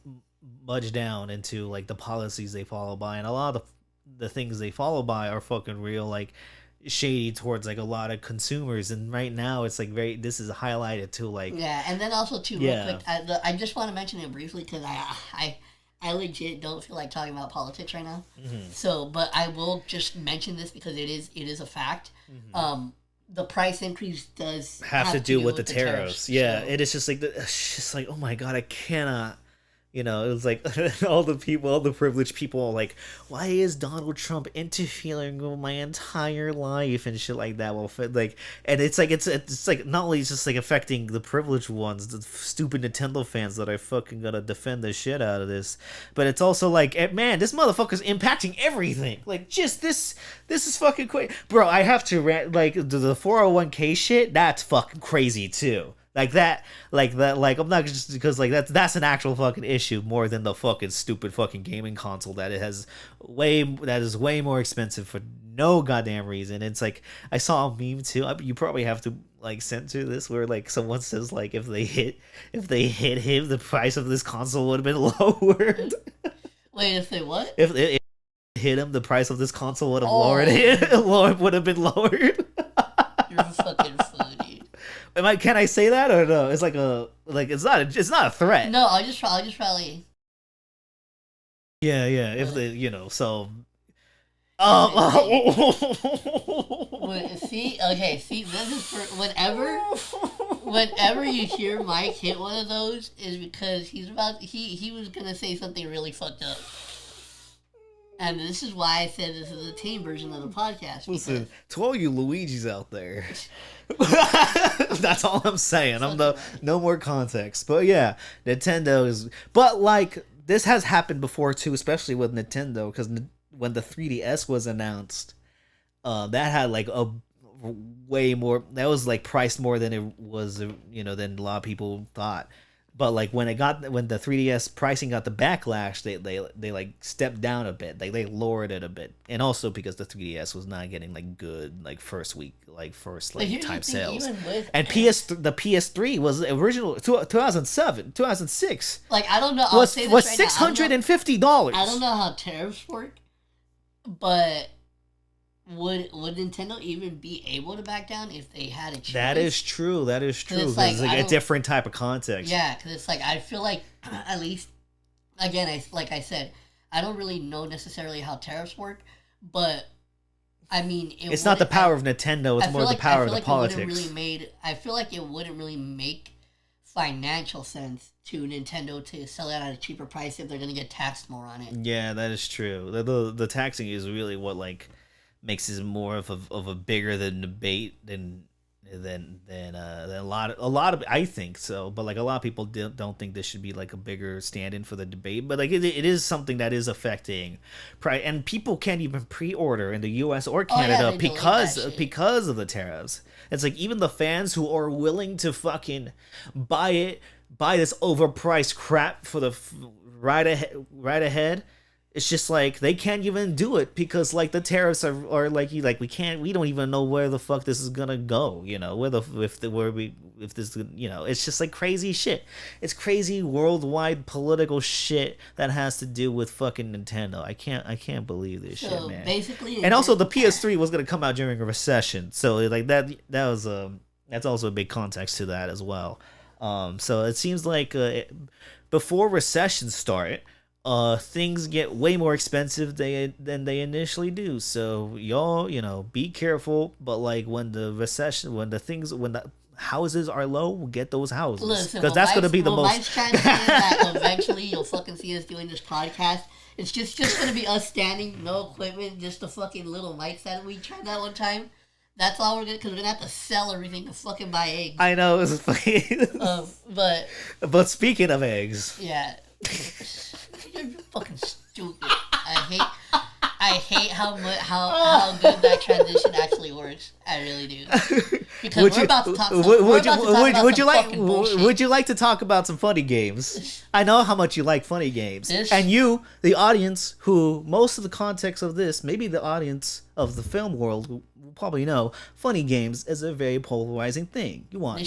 [SPEAKER 2] budge down into like the policies they follow by, and a lot of the things they follow by are fucking real like shady towards like a lot of consumers. And right now it's like this is highlighted too, like,
[SPEAKER 1] yeah. And then also too, real quick, I just want to mention it briefly because I legit don't feel like talking about politics right now. Mm-hmm. So, but I will just mention this because it is a fact. Mm-hmm. The price increase does
[SPEAKER 2] have to do with the tariffs. Yeah, so. It is just like it's just like, oh my god, I cannot. It was like all the privileged people are like, why is Donald Trump interfering with my entire life and shit like that? Well, like, and it's like it's like not only just like affecting the privileged ones, the stupid Nintendo fans that are fucking gonna defend the shit out of this, but it's also like, man, this motherfucker's impacting everything. Like, just this is fucking crazy, bro. I have to rant, like the 401k shit. That's fucking crazy too. Like I'm not just because like that's an actual fucking issue more than the fucking stupid fucking gaming console that is way more expensive for no goddamn reason. It's like, I saw a meme too. You probably have to like censor this where like someone says like if they hit him, the price of this console would have been lowered.
[SPEAKER 1] Wait, if they what?
[SPEAKER 2] If it hit him, the price of this console would have would have been lowered.
[SPEAKER 1] You're a fucking fool.
[SPEAKER 2] Can I say that or no? It's like it's not a threat.
[SPEAKER 1] No, I'll just probably.
[SPEAKER 2] Yeah. If they, so.
[SPEAKER 1] See, this is for whenever you hear Mike hit one of those is because he was gonna say something really fucked up. And this is why I said this is a tame version of the podcast.
[SPEAKER 2] Listen, to all you Luigis out there, that's all I'm saying. No more context. But yeah, Nintendo is... But like, this has happened before too, especially with Nintendo, because when the 3DS was announced, that had like a way more... That was like priced more than it was, than a lot of people thought. But like when the 3DS pricing got the backlash, they like stepped down a bit. Like they lowered it a bit, and also because the 3DS was not getting like good like first time sales. And the PS3 was original 2007, 2006.
[SPEAKER 1] Like, I don't know.
[SPEAKER 2] Was $650.
[SPEAKER 1] I don't know how tariffs work, but would Nintendo even be able to back down if they had a choice? That is true.
[SPEAKER 2] It's like a different type of context.
[SPEAKER 1] Yeah, because it's like, I feel like, at least, again, like I said, I don't really know necessarily how tariffs work, but I mean,
[SPEAKER 2] it's not the power of Nintendo. It's more the power of the politics.
[SPEAKER 1] I feel like it wouldn't really make financial sense to Nintendo to sell it at a cheaper price if they're going to get taxed more on it.
[SPEAKER 2] Yeah, that is true. The taxing is really what like makes it more of a bigger than debate than a lot of, I think so, but like a lot of people don't think this should be like a bigger stand-in for the debate, but like it is something that is affecting price, and people can't even pre-order in the US or Canada because of the tariffs. It's like even the fans who are willing to fucking buy this overpriced crap for the right ahead. It's just like they can't even do it because like the tariffs are like we don't even know where the fuck this is gonna go, if this, it's just like crazy shit. It's crazy worldwide political shit that has to do with fucking Nintendo. I can't believe this shit, man.
[SPEAKER 1] Basically,
[SPEAKER 2] and also the PS3 was gonna come out during a recession, so like that was that's also a big context to that as well. So it seems like before recessions start, things get way more expensive than they initially do. So y'all, be careful. But like when the houses are low, get those houses, because that's gonna be the most.
[SPEAKER 1] Mike's trying to say that eventually you'll fucking see us doing this podcast. It's just gonna be us standing, no equipment, just the fucking little mics that we tried that one time. That's all because we're gonna have to sell everything to fucking buy eggs.
[SPEAKER 2] I know, it's fucking.
[SPEAKER 1] But
[SPEAKER 2] speaking of eggs,
[SPEAKER 1] yeah. You're fucking stupid. I hate how good that transition actually works. I really do. Because we're about to talk.
[SPEAKER 2] Would you like to talk about some funny games? I know how much you like funny games, and you, the audience, who most of the context of this, maybe the audience of the film world will probably know, funny games is a very polarizing thing. You want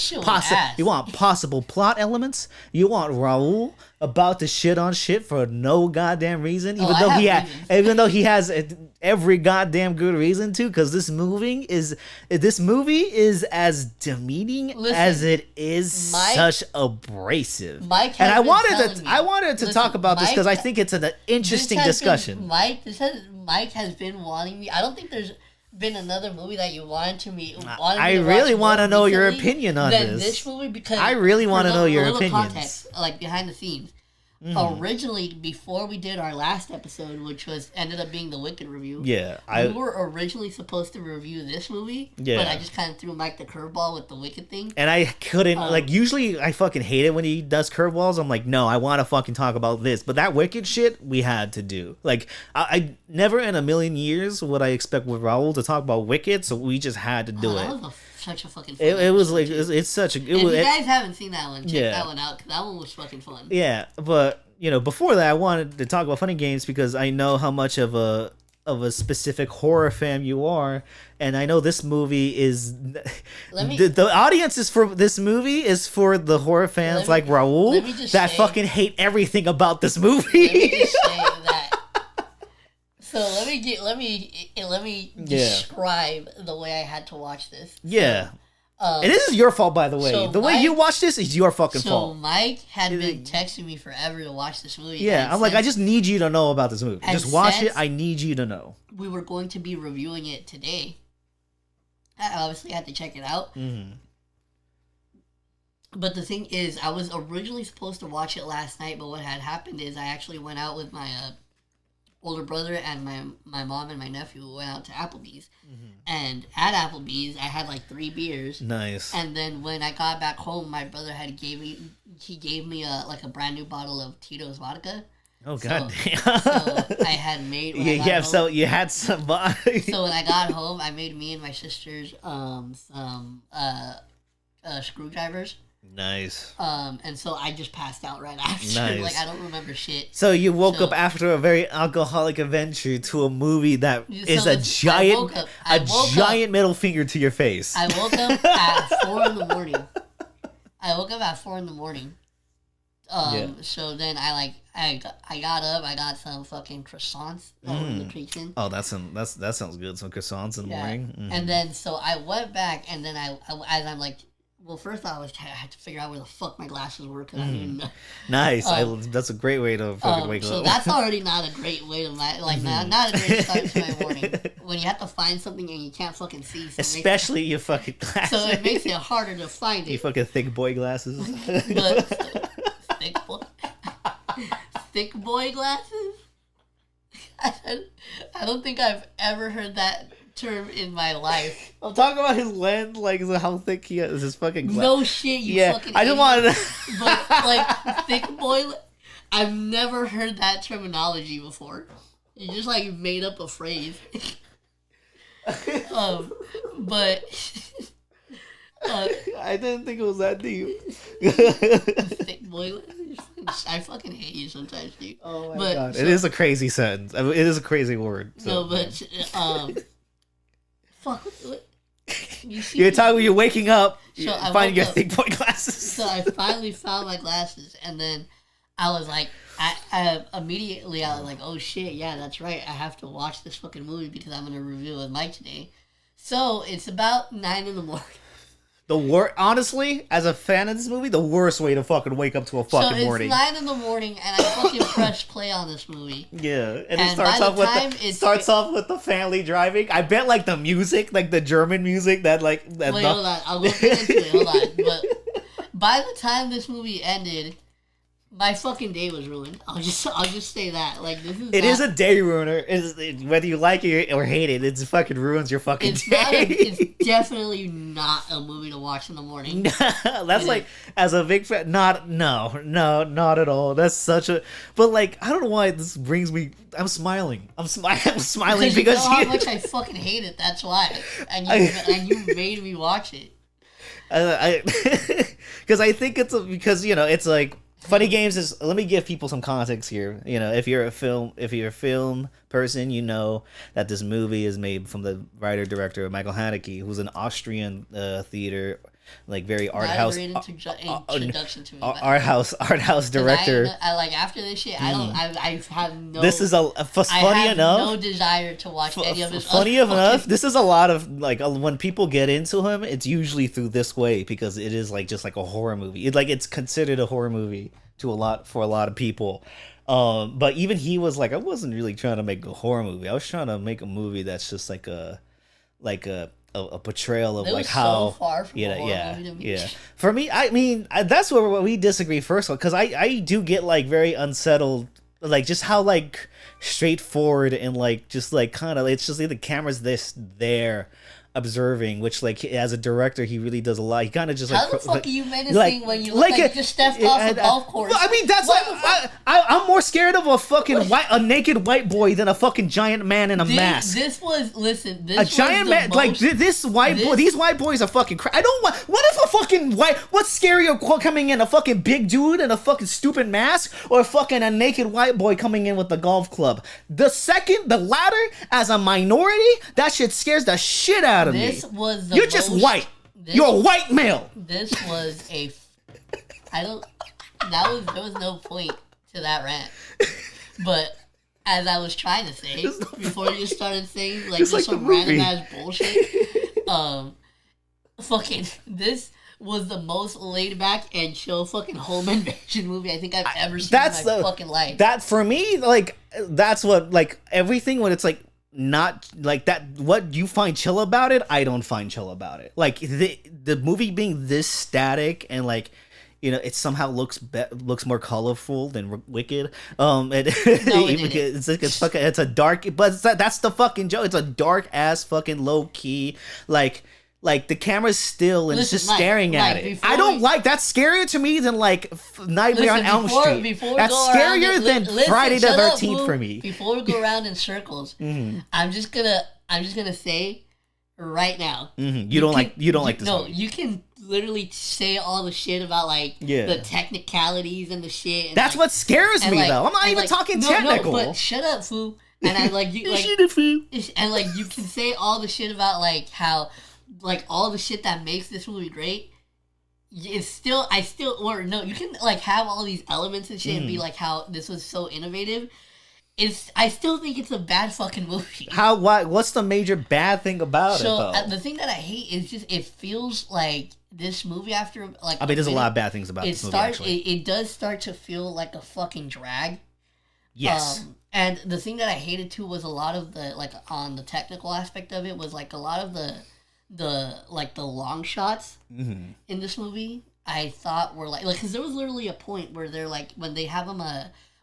[SPEAKER 2] possible plot elements. You want Raul about to shit on shit for no goddamn reason, even though he has every goddamn good reason to, because this movie is as demeaning as it is such abrasive.
[SPEAKER 1] Mike
[SPEAKER 2] and I wanted to talk about this because I think it's an interesting discussion.
[SPEAKER 1] Mike has been wanting me. I don't think there's been another movie that you wanted me
[SPEAKER 2] I really want to know your opinion on
[SPEAKER 1] this movie, because
[SPEAKER 2] I really want to know your opinions.
[SPEAKER 1] Context, like behind the scenes. Originally, before we did our last episode, which ended up being the Wicked review, we were originally supposed to review this movie, but I just kind of threw Mike the curveball with the Wicked thing.
[SPEAKER 2] And I couldn't, usually I fucking hate it when he does curveballs. I'm like, no, I want to fucking talk about this. But that Wicked shit, we had to do. Like, I never in a million years would I expect with Raul to talk about Wicked, so we just had to do it.
[SPEAKER 1] Such a fucking
[SPEAKER 2] fun it was like it's such a
[SPEAKER 1] if you guys haven't seen that one, check that one out, because that one was fucking fun.
[SPEAKER 2] But before that I wanted to talk about funny games because I know how much of a specific horror fan you are, and I know this movie is the audience is for this movie is for the horror fans like Raul that fucking hate everything about this movie.
[SPEAKER 1] Let me just say that. So let me describe the way I had to watch this.
[SPEAKER 2] And this is your fault, by the way. The way you watch this is your fucking fault.
[SPEAKER 1] So Mike had been texting me forever to watch this movie.
[SPEAKER 2] Yeah, I'm like, I just need you to know about this movie. Just watch it. I need you to know.
[SPEAKER 1] We were going to be reviewing it today. I obviously had to check it out.
[SPEAKER 2] Mm-hmm.
[SPEAKER 1] But the thing is, I was originally supposed to watch it last night, but what had happened is I actually went out with my older brother and my mom and my nephew went out to Applebee's. And at Applebee's I had like 3 beers.
[SPEAKER 2] Nice.
[SPEAKER 1] And then when I got back home, my brother gave me a brand new bottle of Tito's vodka.
[SPEAKER 2] Oh god damn.
[SPEAKER 1] So I had made
[SPEAKER 2] so you had some
[SPEAKER 1] So when I got home, I made me and my sisters some screwdrivers.
[SPEAKER 2] Nice.
[SPEAKER 1] And so I just passed out right after.
[SPEAKER 2] Nice.
[SPEAKER 1] Like, I don't remember shit.
[SPEAKER 2] So you woke up after a very alcoholic adventure to a movie that is a giant middle finger to your face.
[SPEAKER 1] I woke up at 4 in the morning. So then I got up, I got some fucking croissants in the kitchen.
[SPEAKER 2] Oh, that sounds good. Some croissants in the morning. Mm.
[SPEAKER 1] And then so I went back, and then as I'm like, well, first I had to figure out where the fuck my glasses were, because I didn't know.
[SPEAKER 2] Nice. That's a great way to fucking wake up.
[SPEAKER 1] So that's already not a great way to not a great start to my morning. When you have to find something and you can't fucking see. So
[SPEAKER 2] especially your fucking glasses.
[SPEAKER 1] So it makes it harder to find it.
[SPEAKER 2] You fucking thick boy glasses.
[SPEAKER 1] Thick boy glasses? I don't think I've ever heard that term in my life.
[SPEAKER 2] I'm talking about his lens, like how thick he is, his fucking glass.
[SPEAKER 1] No shit, you fucking
[SPEAKER 2] I just wanted to...
[SPEAKER 1] But, like, thick boy... I've never heard that terminology before. You just, like, made up a phrase. But...
[SPEAKER 2] I didn't think it was that deep.
[SPEAKER 1] Thick boy... I fucking hate you sometimes, dude.
[SPEAKER 2] Oh my god. It is a crazy sentence. I mean, it is a crazy word. So.
[SPEAKER 1] No, but... Fuck.
[SPEAKER 2] You're talking when you're waking up, finding your thick boy glasses.
[SPEAKER 1] So I finally found my glasses, and then I was like, I immediately was like, oh shit, yeah, that's right. I have to watch this fucking movie because I'm gonna review it with Mike today. So it's about 9 in the morning.
[SPEAKER 2] Honestly, as a fan of this movie, the worst way to fucking wake up to a fucking morning.
[SPEAKER 1] So it's 9 in the morning, and I fucking press play on this movie.
[SPEAKER 2] Yeah, and it starts off with the family driving. I bet like the music, like the German music that like.
[SPEAKER 1] Wait, hold on, I'll go into it. Hold on, but by the time this movie ended, My fucking day was ruined. I'll just say that. Like this is.
[SPEAKER 2] It is a day ruiner. Whether you like it or hate it, it fucking ruins your fucking day.
[SPEAKER 1] It's definitely not a movie to watch in the morning.
[SPEAKER 2] That's like, as a big fan, not at all. That's such a. But like, I don't know why this brings me. I'm smiling. I'm smiling because
[SPEAKER 1] you know how much I fucking hate it. That's why. And you made me watch it.
[SPEAKER 2] Because I think because it's like. Funny Games is. Let me give people some context here. If you're a film person, you know that this movie is made from the writer director Michael Haneke, who's an Austrian theater, like very art house
[SPEAKER 1] introduction to me.
[SPEAKER 2] Art house director.
[SPEAKER 1] I like after this shit. I have no.
[SPEAKER 2] This is funny enough.
[SPEAKER 1] No desire to watch any of this.
[SPEAKER 2] Funny enough, this is a lot of like when people get into him, it's usually through this way because it is like just like a horror movie. It's considered a horror movie for a lot of people. But even he was like, I wasn't really trying to make a horror movie. I was trying to make a movie that's just like a portrayal of like how
[SPEAKER 1] so far from
[SPEAKER 2] yeah. For me, I mean, that's where we disagree first of all, because I do get like very unsettled, like just how like straightforward and like just like kind of it's just like the camera's there observing, which like as a director he really does a lot. He kind of just
[SPEAKER 1] how the fuck are you menacing when you look like you just stepped off a golf course?
[SPEAKER 2] I mean that's I'm more scared of a fucking a naked white boy than a fucking giant man in a mask.
[SPEAKER 1] This was
[SPEAKER 2] giant man like this white boy. These white boys are fucking. I don't want. What if a fucking white? What's scarier coming in, a fucking big dude in a fucking stupid mask, or fucking a naked white boy coming in with a golf club? The latter, as a minority, that shit scares the shit out of me. You're just white. You're a white male.
[SPEAKER 1] This was there was no point to that rant. But as I was trying to say before you started saying like just some random ass bullshit, fucking this was the most laid back and chill fucking home invasion movie I think I've ever seen in my fucking life.
[SPEAKER 2] That for me, like that's what like everything when it's like not like that. What you find chill about it, I don't find chill about it. Like the movie being this static and like it somehow looks more colorful than Wicked. It's a dark, but that's the fucking joke. It's a dark ass fucking low key like the camera's still and it's just staring at it. I don't like that's scarier to me than like Nightmare on Elm Street. That's scarier than Friday the 13th for me.
[SPEAKER 1] Before we go around in circles, I'm just gonna say right now.
[SPEAKER 2] You don't like this movie.
[SPEAKER 1] No, you can literally say all the shit about like the technicalities and the shit. And
[SPEAKER 2] that's what scares me though. I'm not even talking technical.
[SPEAKER 1] No, but shut up, fool. And I like you like and like you can say all the shit about like how like all the shit that makes this movie great. You can like have all these elements and shit and be like how this was so innovative. I still think it's a bad fucking movie.
[SPEAKER 2] What's the major bad thing about it though?
[SPEAKER 1] The thing that I hate is just it feels like this movie after like
[SPEAKER 2] I mean there's a lot of bad things about this movie actually.
[SPEAKER 1] It does start to feel like a fucking drag.
[SPEAKER 2] Yes.
[SPEAKER 1] And the thing that I hated too was a lot of the like on the technical aspect of it was like a lot of the long shots in this movie I thought were like because there was literally a point where they're like when they have them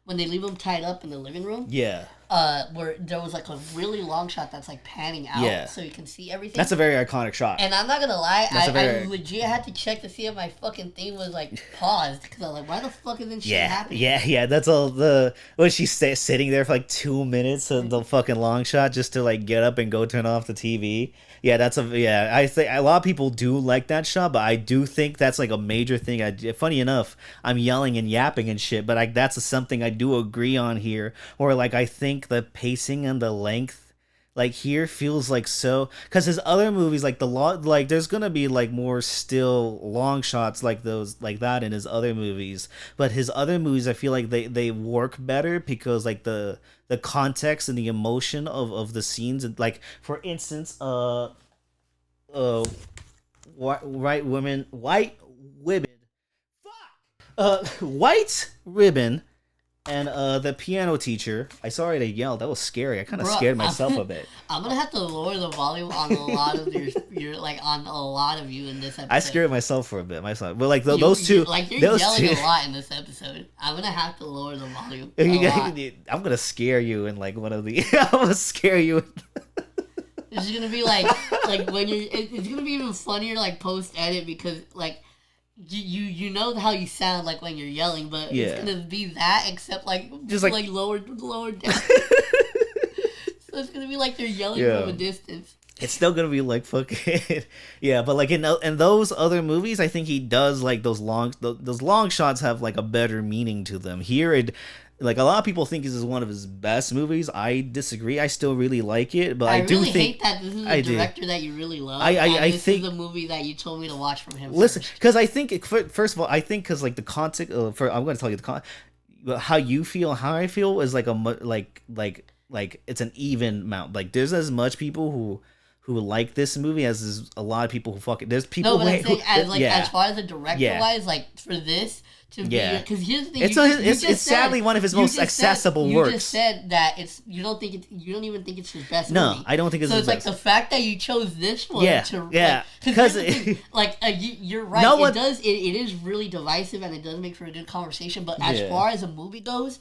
[SPEAKER 1] when they leave them tied up in the living room where there was like a really long shot that's like panning out so you can see everything.
[SPEAKER 2] That's a very iconic shot.
[SPEAKER 1] And I'm not gonna lie, I legit had to check to see if my fucking thing was like paused because I was like, why the fuck isn't shit happening?
[SPEAKER 2] Yeah. That's all when she's sitting there for like 2 minutes of the fucking long shot just to like get up and go turn off the TV. Yeah, I think a lot of people do like that shot, but I do think that's like a major thing. Funny enough, I'm yelling and yapping and shit, but that's something I do agree on here. Or like I think the pacing and the length, like here feels like so because his other movies like there's gonna be like more still long shots like those like that in his other movies, but his other movies I feel like they work better because like the context and the emotion of the scenes and like for instance white Ribbon And the piano teacher, I sorry to yell. That was scary. I kind of scared myself a bit.
[SPEAKER 1] I'm gonna have to lower the volume on a lot of your like on a lot of you in this episode.
[SPEAKER 2] I scared myself for a bit. Myself, but like those two,
[SPEAKER 1] like you're
[SPEAKER 2] those
[SPEAKER 1] yelling
[SPEAKER 2] two,
[SPEAKER 1] a lot in this episode. I'm gonna have to lower the volume.
[SPEAKER 2] I'm gonna scare you in like one of the. I'm gonna scare you.
[SPEAKER 1] It's gonna be like when you're. It's gonna be even funnier like post edit because like. You know how you sound like when you're yelling, but it's gonna be that except like just like lower down. So it's gonna be like you're yelling from a distance.
[SPEAKER 2] It's still gonna be like fucking but like in those other movies, I think he does like those long shots have like a better meaning to them. Here like a lot of people think this is one of his best movies. I disagree. I still really like it, but I do
[SPEAKER 1] really
[SPEAKER 2] think
[SPEAKER 1] hate that this is a director that you really love.
[SPEAKER 2] I
[SPEAKER 1] this
[SPEAKER 2] think
[SPEAKER 1] is the movie that you told me to watch from him.
[SPEAKER 2] Listen, because I think first of all, I think because like the context I'm going to tell you how you feel, how I feel is like like it's an even amount. Like there's as much people who like this movie as a lot of people who fuck it. There's people
[SPEAKER 1] as far as the director wise, like for this. Because here's the thing,
[SPEAKER 2] it's sadly one of his most accessible works.
[SPEAKER 1] You just said that you don't even think it's his best
[SPEAKER 2] movie.
[SPEAKER 1] No,
[SPEAKER 2] I don't think it's his best.
[SPEAKER 1] So it's like the fact that you chose this one
[SPEAKER 2] because
[SPEAKER 1] you're right. It is really divisive and it does make for a good conversation. But as far as a movie goes,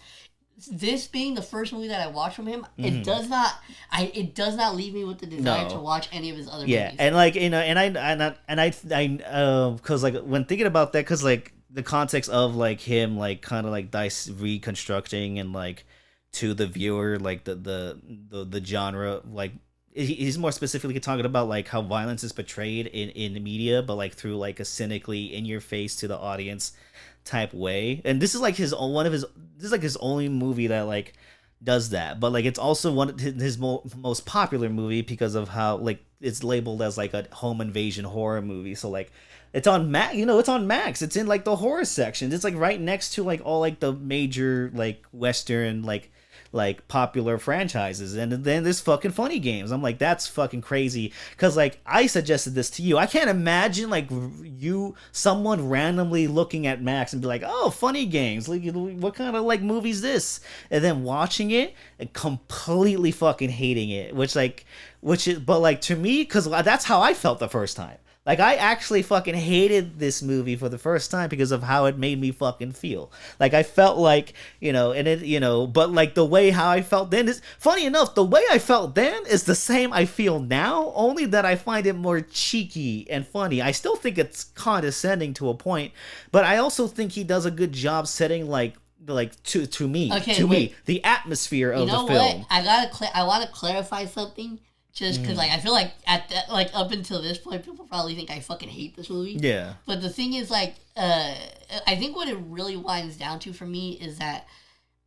[SPEAKER 1] this being the first movie that I watched from him, it does not leave me with the desire to watch any of his other movies.
[SPEAKER 2] Yeah, and like I because like when thinking about that, because like. The context of like him like kind of like reconstructing and like to the viewer like the genre like he's more specifically talking about like how violence is portrayed in the media but like through like a cynically in your face to the audience type way. And this is like his only movie that like does that, but like it's also one of his most popular movie because of how like it's labeled as like a home invasion horror movie. So like it's on Max, it's on Max. It's in like the horror section. It's like right next to like all like the major like Western like popular franchises. And then there's fucking Funny Games. I'm like, that's fucking crazy. Cause like I suggested this to you. I can't imagine like someone randomly looking at Max and be like, oh, Funny Games. Like, what kind of like movie is this? And then watching it and completely fucking hating it. But like to me, cause that's how I felt the first time. Like, I actually fucking hated this movie for the first time because of how it made me fucking feel. Like, I felt like, but like the way how I felt then is, funny enough, the way I felt then is the same I feel now, only that I find it more cheeky and funny. I still think it's condescending to a point, but I also think he does a good job setting to me, the atmosphere of the film.
[SPEAKER 1] What? I want to clarify something. Just because, I feel like up until this point, people probably think I fucking hate this movie.
[SPEAKER 2] Yeah.
[SPEAKER 1] But the thing is, I think what it really winds down to for me is that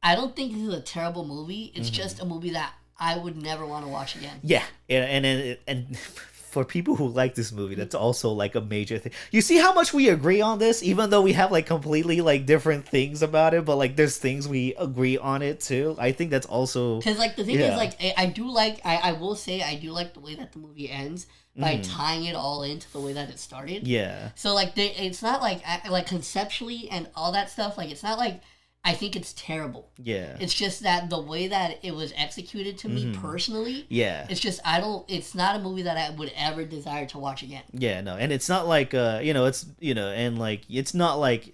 [SPEAKER 1] I don't think this is a terrible movie. It's just a movie that I would never want to watch again.
[SPEAKER 2] Yeah, and for people who like this movie, that's also like a major thing. You see how much we agree on this, even though we have like completely like different things about it, but like there's things we agree on it too. I think that's also
[SPEAKER 1] because like the thing is like I will say I do like the way that the movie ends by tying it all into the way that it started.
[SPEAKER 2] Yeah.
[SPEAKER 1] So like it's not like conceptually and all that stuff. Like it's not like I think it's terrible.
[SPEAKER 2] Yeah.
[SPEAKER 1] It's just that the way that it was executed to me personally.
[SPEAKER 2] Yeah.
[SPEAKER 1] It's just it's not a movie that I would ever desire to watch again.
[SPEAKER 2] Yeah, no. And it's not like and like it's not like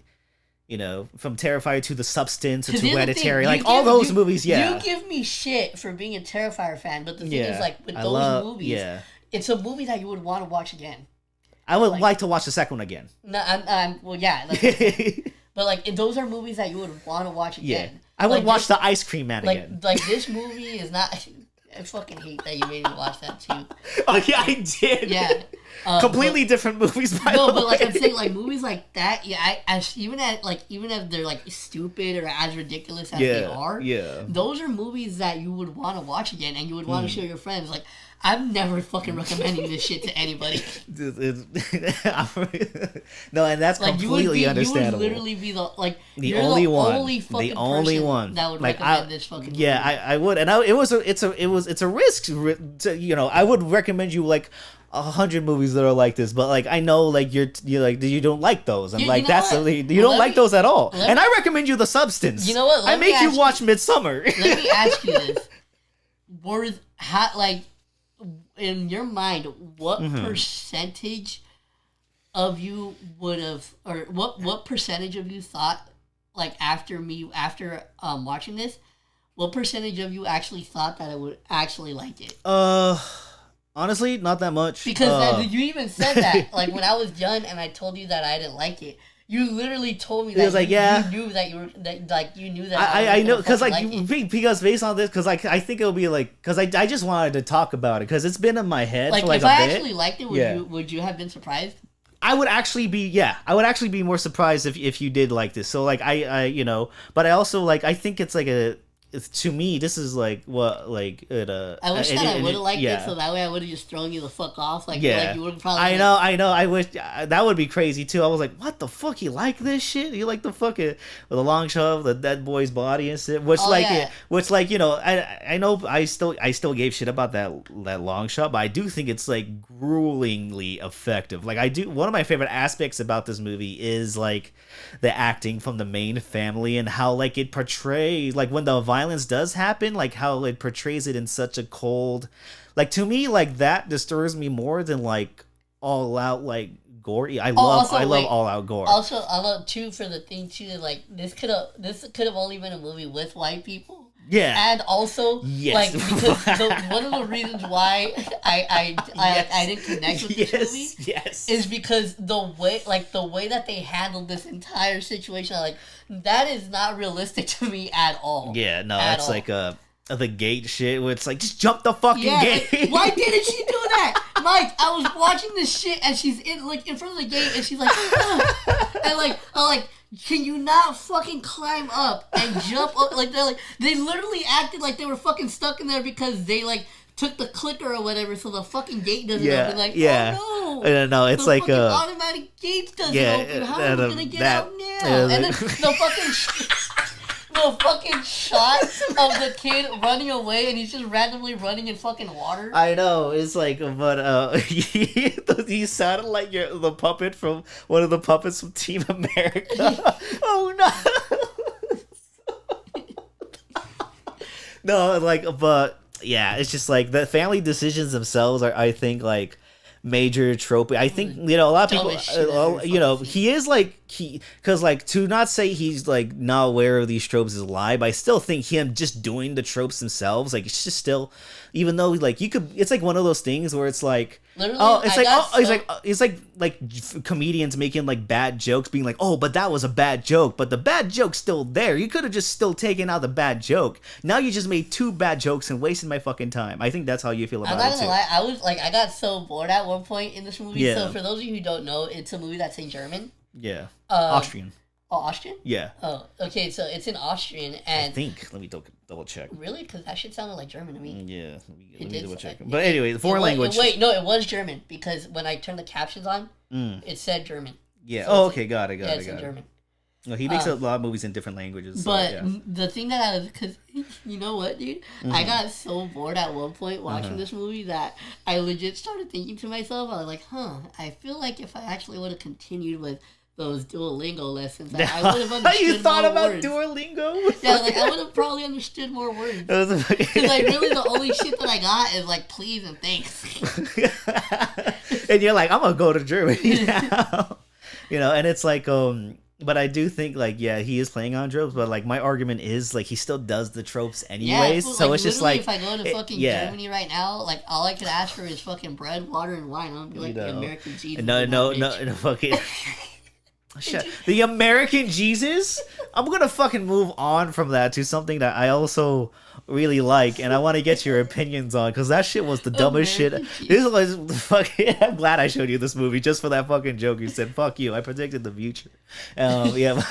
[SPEAKER 2] from Terrifier to The Substance to Hereditary, like all those movies,
[SPEAKER 1] You give me shit for being a Terrifier fan, but the thing is like with those movies, it's a movie that you would want to watch again.
[SPEAKER 2] I would like to watch the second one again.
[SPEAKER 1] No, well, yeah. But, like, those are movies that you would want to watch again.
[SPEAKER 2] Yeah. I would watch The Ice Cream Man again.
[SPEAKER 1] Like, this movie is not... I fucking hate that you made me watch that, too.
[SPEAKER 2] Oh, yeah, I did.
[SPEAKER 1] Yeah.
[SPEAKER 2] Completely different movies, by the way.
[SPEAKER 1] No, but, like, I'm saying, like, movies like that, even if they're, like, stupid or as ridiculous as they are, those are movies that you would want to watch again and you would want to show your friends. Like, I'm never fucking recommending this shit to anybody.
[SPEAKER 2] No, and that's completely understandable.
[SPEAKER 1] You would literally be the
[SPEAKER 2] only
[SPEAKER 1] one that would recommend this fucking movie.
[SPEAKER 2] Yeah, I would, and it's a risk. I would recommend you like 100 movies that are like this, but like I know like you're like you don't like those. I'm like that's you don't like those at all. And I recommend you The Substance.
[SPEAKER 1] You know what?
[SPEAKER 2] I make you watch Midsummer.
[SPEAKER 1] Let me ask you this: like in your mind, what percentage of you would have, or what percentage of you thought, like after watching this, what percentage of you actually thought that I would actually like it?
[SPEAKER 2] Honestly, not that much.
[SPEAKER 1] Because you even said that, like when I was young and I told you that I didn't like it, you literally told me that you knew that you were you knew that.
[SPEAKER 2] I know because because based on this, because I think it'll be like because I just wanted to talk about it because it's been in my head for like a bit. If I
[SPEAKER 1] actually liked it, would you have been surprised?
[SPEAKER 2] I would actually be more surprised if you did like this. So like I but I also like I think it's like to me, this is like what like it.
[SPEAKER 1] I wish that I would have liked it, so that way I would have just thrown you the fuck off. Like, like you would probably.
[SPEAKER 2] I know. I wish that would be crazy too. I was like, what the fuck? You like this shit? You like the fucking with the long shot of the dead boy's body and shit? Which I know I still gave shit about that long shot, but I do think it's like gruelingly effective. Like one of my favorite aspects about this movie is like the acting from the main family and how like it portrays like when the violence does happen, like how it portrays it in such a cold, like to me like that disturbs me more than like all out like gore. I love all out gore.
[SPEAKER 1] Also, I love too for the thing too, like this could have only been a movie with white people.
[SPEAKER 2] Yeah,
[SPEAKER 1] and also like because one of the reasons why I didn't connect with this movie is because the way that they handled this entire situation, like that is not realistic to me at all.
[SPEAKER 2] Yeah, no, it's like the gate shit where it's like just jump the fucking gate.
[SPEAKER 1] Like, why didn't she do that, Mike? I was watching this shit and she's in front of the gate and she's like, and I'm like. Can you not fucking climb up and jump up? Like they literally acted like they were fucking stuck in there because they like took the clicker or whatever, so the fucking gate doesn't open. Like, oh no,
[SPEAKER 2] no, it's like
[SPEAKER 1] automatic gate doesn't open. How am I gonna get out now? And then the fucking shot of the kid running away and he's just randomly running in fucking water.
[SPEAKER 2] I know, it's like, but you sounded like you're the puppet from one of the puppets from Team America. Oh no. No, like, but yeah, it's just like the family decisions themselves are, I think, like major trope. I think, a lot of people, he is like, because like to not say he's like not aware of these tropes is a lie, but I still think him just doing the tropes themselves, like it's just still, even though like you could, it's like one of those things where it's like, it's like comedians making like bad jokes, being like, oh, but that was a bad joke, but the bad joke's still there. You could have just still taken out the bad joke. Now you just made two bad jokes and wasted my fucking time. I think that's how you feel about it. I'm not gonna lie,
[SPEAKER 1] I was like, I got so bored at one point in this movie. Yeah. So for those of you who don't know, it's a movie that's in German.
[SPEAKER 2] Yeah. Austrian.
[SPEAKER 1] Oh, Austrian?
[SPEAKER 2] Yeah.
[SPEAKER 1] Oh, okay. So it's in Austrian, and
[SPEAKER 2] I think. Let me double check.
[SPEAKER 1] Really? Because that shit sounded like German to me.
[SPEAKER 2] Yeah. Let me double check. But anyway, the foreign language.
[SPEAKER 1] Wait, no, it was German because when I turned the captions on, it said German.
[SPEAKER 2] Yeah. So okay. Got it.
[SPEAKER 1] It's in German.
[SPEAKER 2] No, he makes a lot of movies in different languages. So,
[SPEAKER 1] but the thing that I was, because you know what, dude? I got so bored at one point watching this movie that I legit started thinking to myself, I was like, I feel like if I actually would have continued with those Duolingo lessons, I would have understood
[SPEAKER 2] you thought
[SPEAKER 1] more
[SPEAKER 2] about
[SPEAKER 1] words.
[SPEAKER 2] Duolingo?
[SPEAKER 1] Yeah, like I would have probably understood more words. Because like really the only shit that I got is like please and thanks.
[SPEAKER 2] And you're like, I'm gonna go to Germany now. And it's like but I do think like he is playing on tropes, but like my argument is like he still does the tropes anyways. So it's just like
[SPEAKER 1] if I go to fucking Germany right now, like all I could ask for is fucking bread, water, and wine. I'm be like the American Jesus. No,
[SPEAKER 2] fucking. Shit. The American Jesus? I'm gonna fucking move on from that to something that I also really like, and I want to get your opinions on, because that shit was the dumbest
[SPEAKER 1] American
[SPEAKER 2] shit. This was fucking. I'm glad I showed you this movie just for that fucking joke. You said, "Fuck you." I predicted the future. Yeah,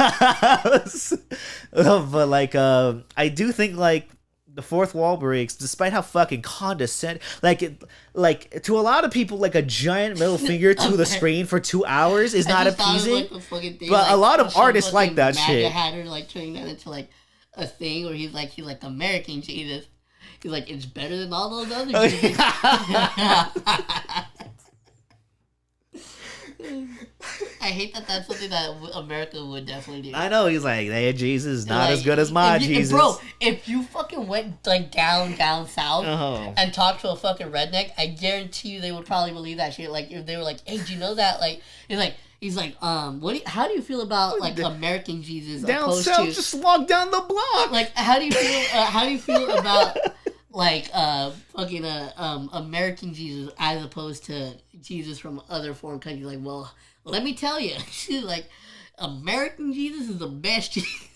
[SPEAKER 2] but like, I do think like. The fourth wall breaks, despite how fucking condescending, like to a lot of people, like a giant middle finger to the screen for 2 hours is not appeasing. Like but a lot of artists like that shit.
[SPEAKER 1] Hatter, like turning that into like a thing where he's like American Jesus. He's like, it's better than all those other Jesus. I hate that that's something that America would definitely do.
[SPEAKER 2] I know, he's like, hey, Jesus, not as good as my Jesus.
[SPEAKER 1] Bro, if you fucking went like down south and talked to a fucking redneck, I guarantee you they would probably believe that shit. Like if they were like, hey, do you know that? Like he's like, how do you feel about like American Jesus
[SPEAKER 2] down
[SPEAKER 1] opposed
[SPEAKER 2] south?
[SPEAKER 1] To
[SPEAKER 2] just walk down the block.
[SPEAKER 1] Like how do you feel about like American Jesus as opposed to Jesus from other foreign countries? Like, well, let me tell you, like American Jesus is the best Jesus.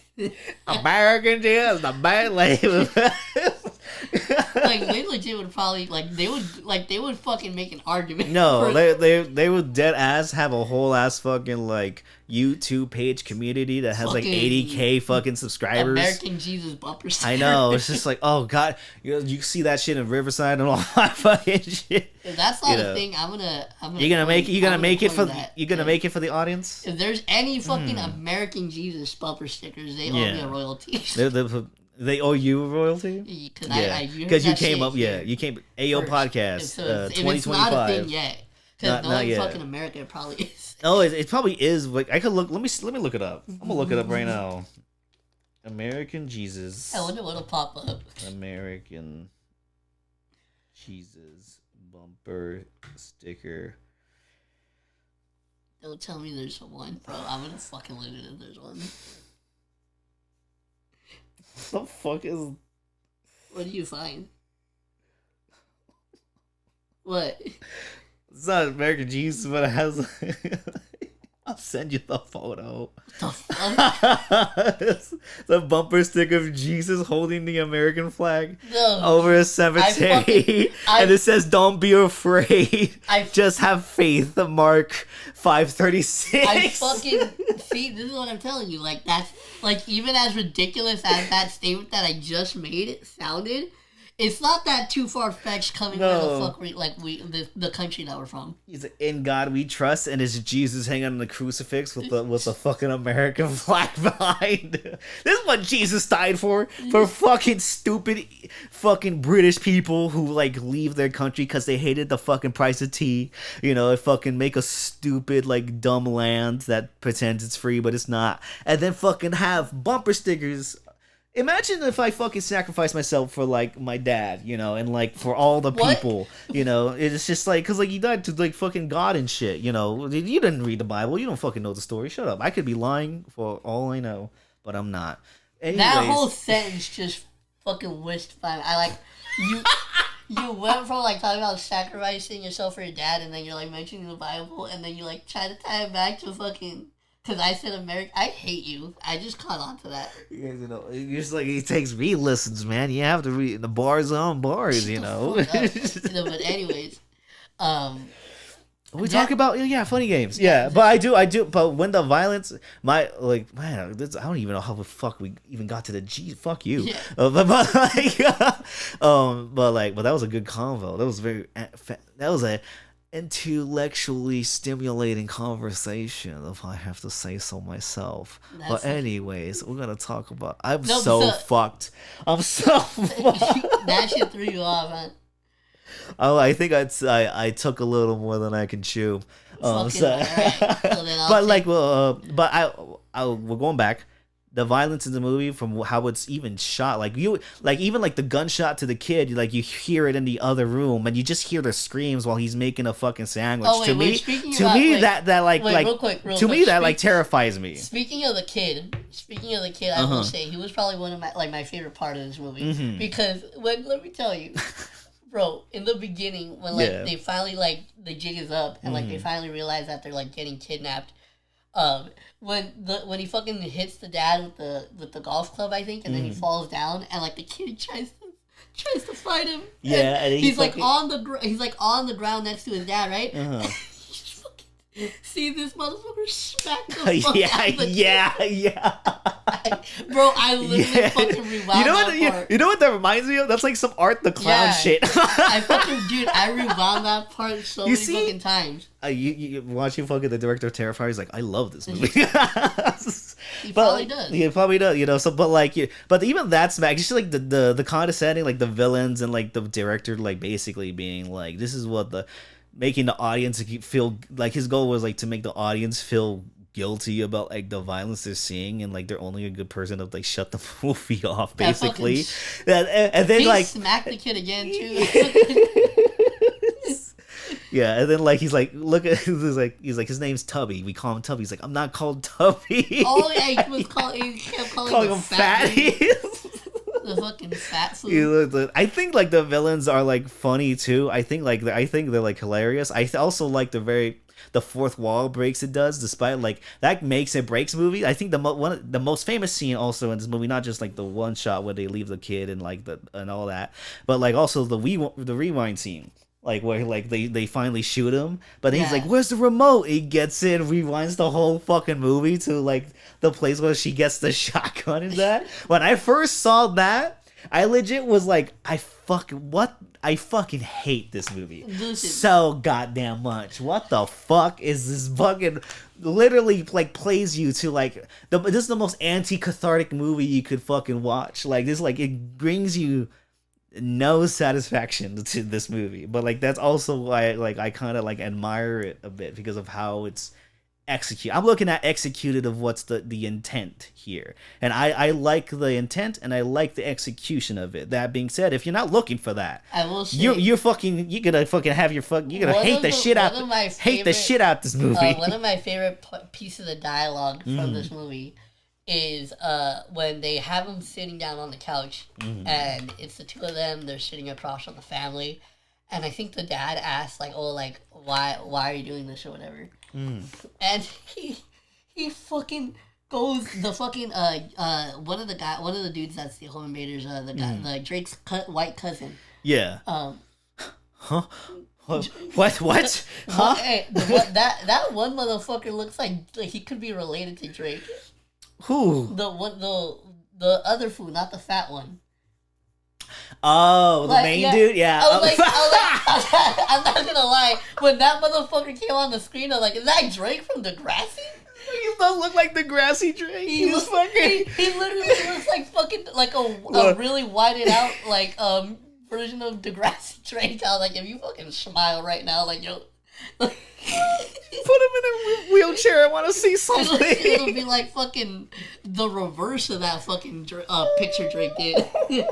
[SPEAKER 2] American Jesus is the best.
[SPEAKER 1] Like they legit would probably they would fucking make an argument.
[SPEAKER 2] No, they would dead ass have a whole ass fucking like YouTube page community that has like 80K fucking subscribers.
[SPEAKER 1] American Jesus bumper sticker.
[SPEAKER 2] I know, it's just like, oh god, you see that shit in Riverside and all that fucking shit.
[SPEAKER 1] If that's not a thing, I'm gonna
[SPEAKER 2] you're gonna make it for the audience.
[SPEAKER 1] If there's any fucking American Jesus bumper stickers, they owe me a royalty.
[SPEAKER 2] They owe you a royalty? Because you came up, you came AO first. Podcast, 2025. It's not a thing
[SPEAKER 1] yet. Because knowing fucking America, it probably is.
[SPEAKER 2] Oh, it probably is. Like I could look. Let me look it up. I'm gonna look it up right now. American Jesus.
[SPEAKER 1] I wonder what'll pop up.
[SPEAKER 2] American Jesus bumper sticker.
[SPEAKER 1] Don't tell me there's one, bro. I'm gonna fucking look it if there's one.
[SPEAKER 2] What the fuck is...
[SPEAKER 1] What do you find? What?
[SPEAKER 2] It's not American Jesus, but it has... I'll send you the photo.
[SPEAKER 1] The fuck?
[SPEAKER 2] The bumper sticker of Jesus holding the American flag over a cemetery. And it says, don't be afraid. Just have faith. Mark 5:36.
[SPEAKER 1] I fucking... See, this is what I'm telling you. Like, that's... Like, even as ridiculous as that statement that I just made it sounded... It's not that too far-fetched coming from the fuck the country that we're from.
[SPEAKER 2] He's like, in God we trust, and it's Jesus hanging on the crucifix with the fucking American flag behind. This is what Jesus died for fucking stupid fucking British people who like leave their country because they hated the fucking price of tea. You know, fucking make a stupid like dumb land that pretends it's free but it's not, and then fucking have bumper stickers. Imagine if I fucking sacrificed myself for, like, my dad, you know, and, like, for all the people, you know. It's just, like, because, like, you died to, like, fucking God and shit, you know. You didn't read the Bible. You don't fucking know the story. Shut up. I could be lying for all I know, but I'm not. Anyways.
[SPEAKER 1] That whole sentence just fucking whisked by me. I, like, you went from, like, talking about sacrificing yourself for your dad, and then you're, like, mentioning the Bible, and then you, like, try to tie it back to fucking... Because I said America, I hate you. I just caught on to that.
[SPEAKER 2] You know, you're just like, it takes re-listens, man. You have to read the bars on bars, you know.
[SPEAKER 1] But anyways,
[SPEAKER 2] we talk about funny games. Yeah, but I do. But when the violence, I don't even know how the fuck we even got to the G. Fuck you. Yeah. But that was a good convo. That was a intellectually stimulating conversation, if I have to say so myself. But anyways, we're gonna talk about I'm so fucked. That
[SPEAKER 1] shit threw you off, man.
[SPEAKER 2] Oh, I think I took a little more than I can chew. But we're going back. The violence in the movie, from how it's even shot, even the gunshot to the kid, like you hear it in the other room, and you just hear the screams while he's making a fucking sandwich. That terrifies me.
[SPEAKER 1] Speaking of the kid, I will say he was probably one of my favorite part of this movie because let me tell you, bro, in the beginning when they finally the jig is up and they finally realize that they're getting kidnapped. When he fucking hits the dad with the golf club, I think, and then he falls down, and the kid tries to fight him.
[SPEAKER 2] Yeah, and
[SPEAKER 1] he's on the ground next to his dad, right? See this motherfucker smack the fuck out of the kid. Bro, I literally fucking rewound that part.
[SPEAKER 2] You know what that reminds me of? That's like some Art the Clown shit.
[SPEAKER 1] I rewound that part so many fucking times.
[SPEAKER 2] You watching fucking the director of Terrifier, he's like, I love this movie.
[SPEAKER 1] He probably does.
[SPEAKER 2] He probably does, you know. So, but even that smack, just the condescending, the villains and the director, basically being this is what making the audience feel like his goal was like to make the audience feel guilty about like the violence they're seeing, and like they're only a good person to like shut the movie off, basically. And then
[SPEAKER 1] he
[SPEAKER 2] like
[SPEAKER 1] smacked the kid again too.
[SPEAKER 2] Yeah, and then like he's like, look at he's like his name's Tubby. We call him Tubby. He's like, I'm not called Tubby.
[SPEAKER 1] Oh yeah, he kept calling him Fatty. The fucking fat food.
[SPEAKER 2] I think like the villains are like funny too. I think they're like hilarious. I also like the fourth wall breaks it does, despite like that makes it breaks movie. I think the most famous scene also in this movie, not just like the one shot where they leave the kid and like and all that, but like also the rewind scene. Like where like they finally shoot him, but he's like, "Where's the remote?" He gets in, rewinds the whole fucking movie to like the place where she gets the shotgun and that. When I first saw that, I legit was like, I fucking hate this movie so goddamn much. What the fuck is this fucking literally like plays you to like this is the most anti-cathartic movie you could fucking watch. Like this, like it brings you no satisfaction to this movie, but like that's also why like I kind of like admire it a bit because of how it's executed. I'm looking at executed of what's the intent here, and I like the intent and I like the execution of it. That being said, if you're not looking for that,
[SPEAKER 1] I will say,
[SPEAKER 2] you're gonna fucking have your you're gonna hate the shit out this movie.
[SPEAKER 1] One of my favorite pieces of dialogue from this movie is when they have him sitting down on the couch, and it's the two of them. They're sitting across from the family, and I think the dad asks like, "Oh, like why are you doing this or whatever?" And he fucking goes the fucking one of the dudes that's the home invaders, the guy, the Drake's white cousin.
[SPEAKER 2] Yeah. Huh? What?
[SPEAKER 1] Huh? Hey, that one motherfucker looks like he could be related to Drake.
[SPEAKER 2] Who?
[SPEAKER 1] The other fool, not the fat one.
[SPEAKER 2] Oh, the main dude? Yeah.
[SPEAKER 1] I was like, I'm not gonna lie. When that motherfucker came on the screen, I was like, is that Drake from Degrassi?
[SPEAKER 2] He does look like Degrassi Drake. He
[SPEAKER 1] literally looks like fucking like a really whited out like version of Degrassi Drake. I was like, if you fucking smile right now, like yo.
[SPEAKER 2] Put him in a wheelchair. I want to see something.
[SPEAKER 1] It'll be like fucking the reverse of that fucking picture Drake did. I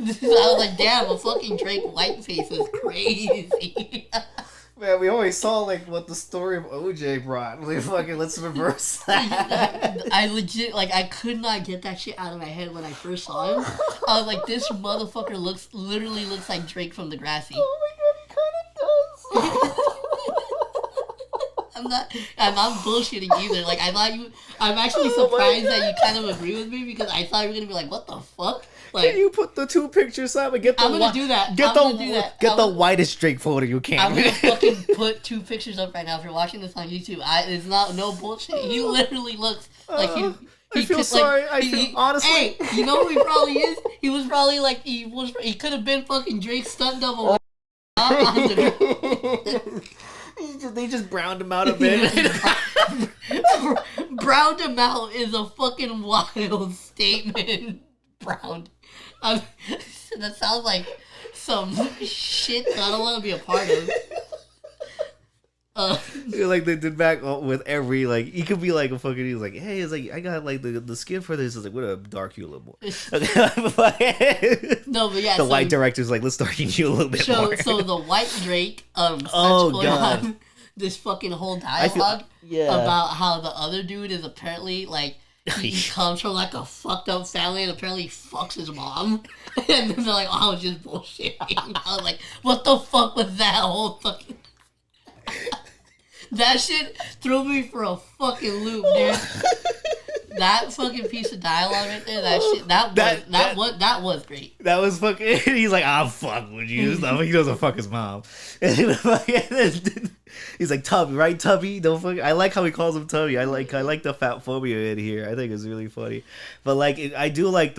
[SPEAKER 1] was like, damn, a fucking Drake white face is crazy.
[SPEAKER 2] Man, we always saw like what the story of OJ brought. Let's reverse that.
[SPEAKER 1] I legit I could not get that shit out of my head when I first saw him. I was like, this motherfucker literally looks like Drake from Degrassi.
[SPEAKER 2] Oh my god, he kind of does.
[SPEAKER 1] I'm not bullshitting either. Like I'm actually surprised that you kind of agree with me because I thought you were gonna be like, what the fuck? Like,
[SPEAKER 2] can you put the two pictures up and get the?
[SPEAKER 1] I'm gonna do that.
[SPEAKER 2] Get the whitest Drake photo you can.
[SPEAKER 1] I'm gonna fucking put two pictures up right now. If you're watching this on YouTube, it's not no bullshit. He literally looks like he.
[SPEAKER 2] I feel sorry. Honestly.
[SPEAKER 1] Hey, you know who he probably is? He was probably like he could have been fucking Drake's stunt double.
[SPEAKER 2] They just browned him out a bit.
[SPEAKER 1] Browned him out is a fucking wild statement. Browned. That sounds like some shit that I don't want to be a part of.
[SPEAKER 2] Like they did back with every like he could be like a fucking he's like, hey, it's like I got like the skin for this is like what a dark you a little more.
[SPEAKER 1] No, but yeah,
[SPEAKER 2] the white director's like, let's darken you a little bit more.
[SPEAKER 1] So the white Drake on this fucking whole dialogue about how the other dude is apparently like he comes from like a fucked up family and apparently he fucks his mom. And then they're like, oh, I was just bullshitting. I was like, what the fuck was that whole fucking... That shit threw me for a fucking loop, dude. That fucking piece of dialogue right there, that was great.
[SPEAKER 2] That was fucking... He's like, I'll fuck with you. He doesn't fuck his mom. He's like, Tubby, right, Tubby? Don't fuck. I like how he calls him Tubby. I like the fat phobia in here. I think it's really funny. But like, I do like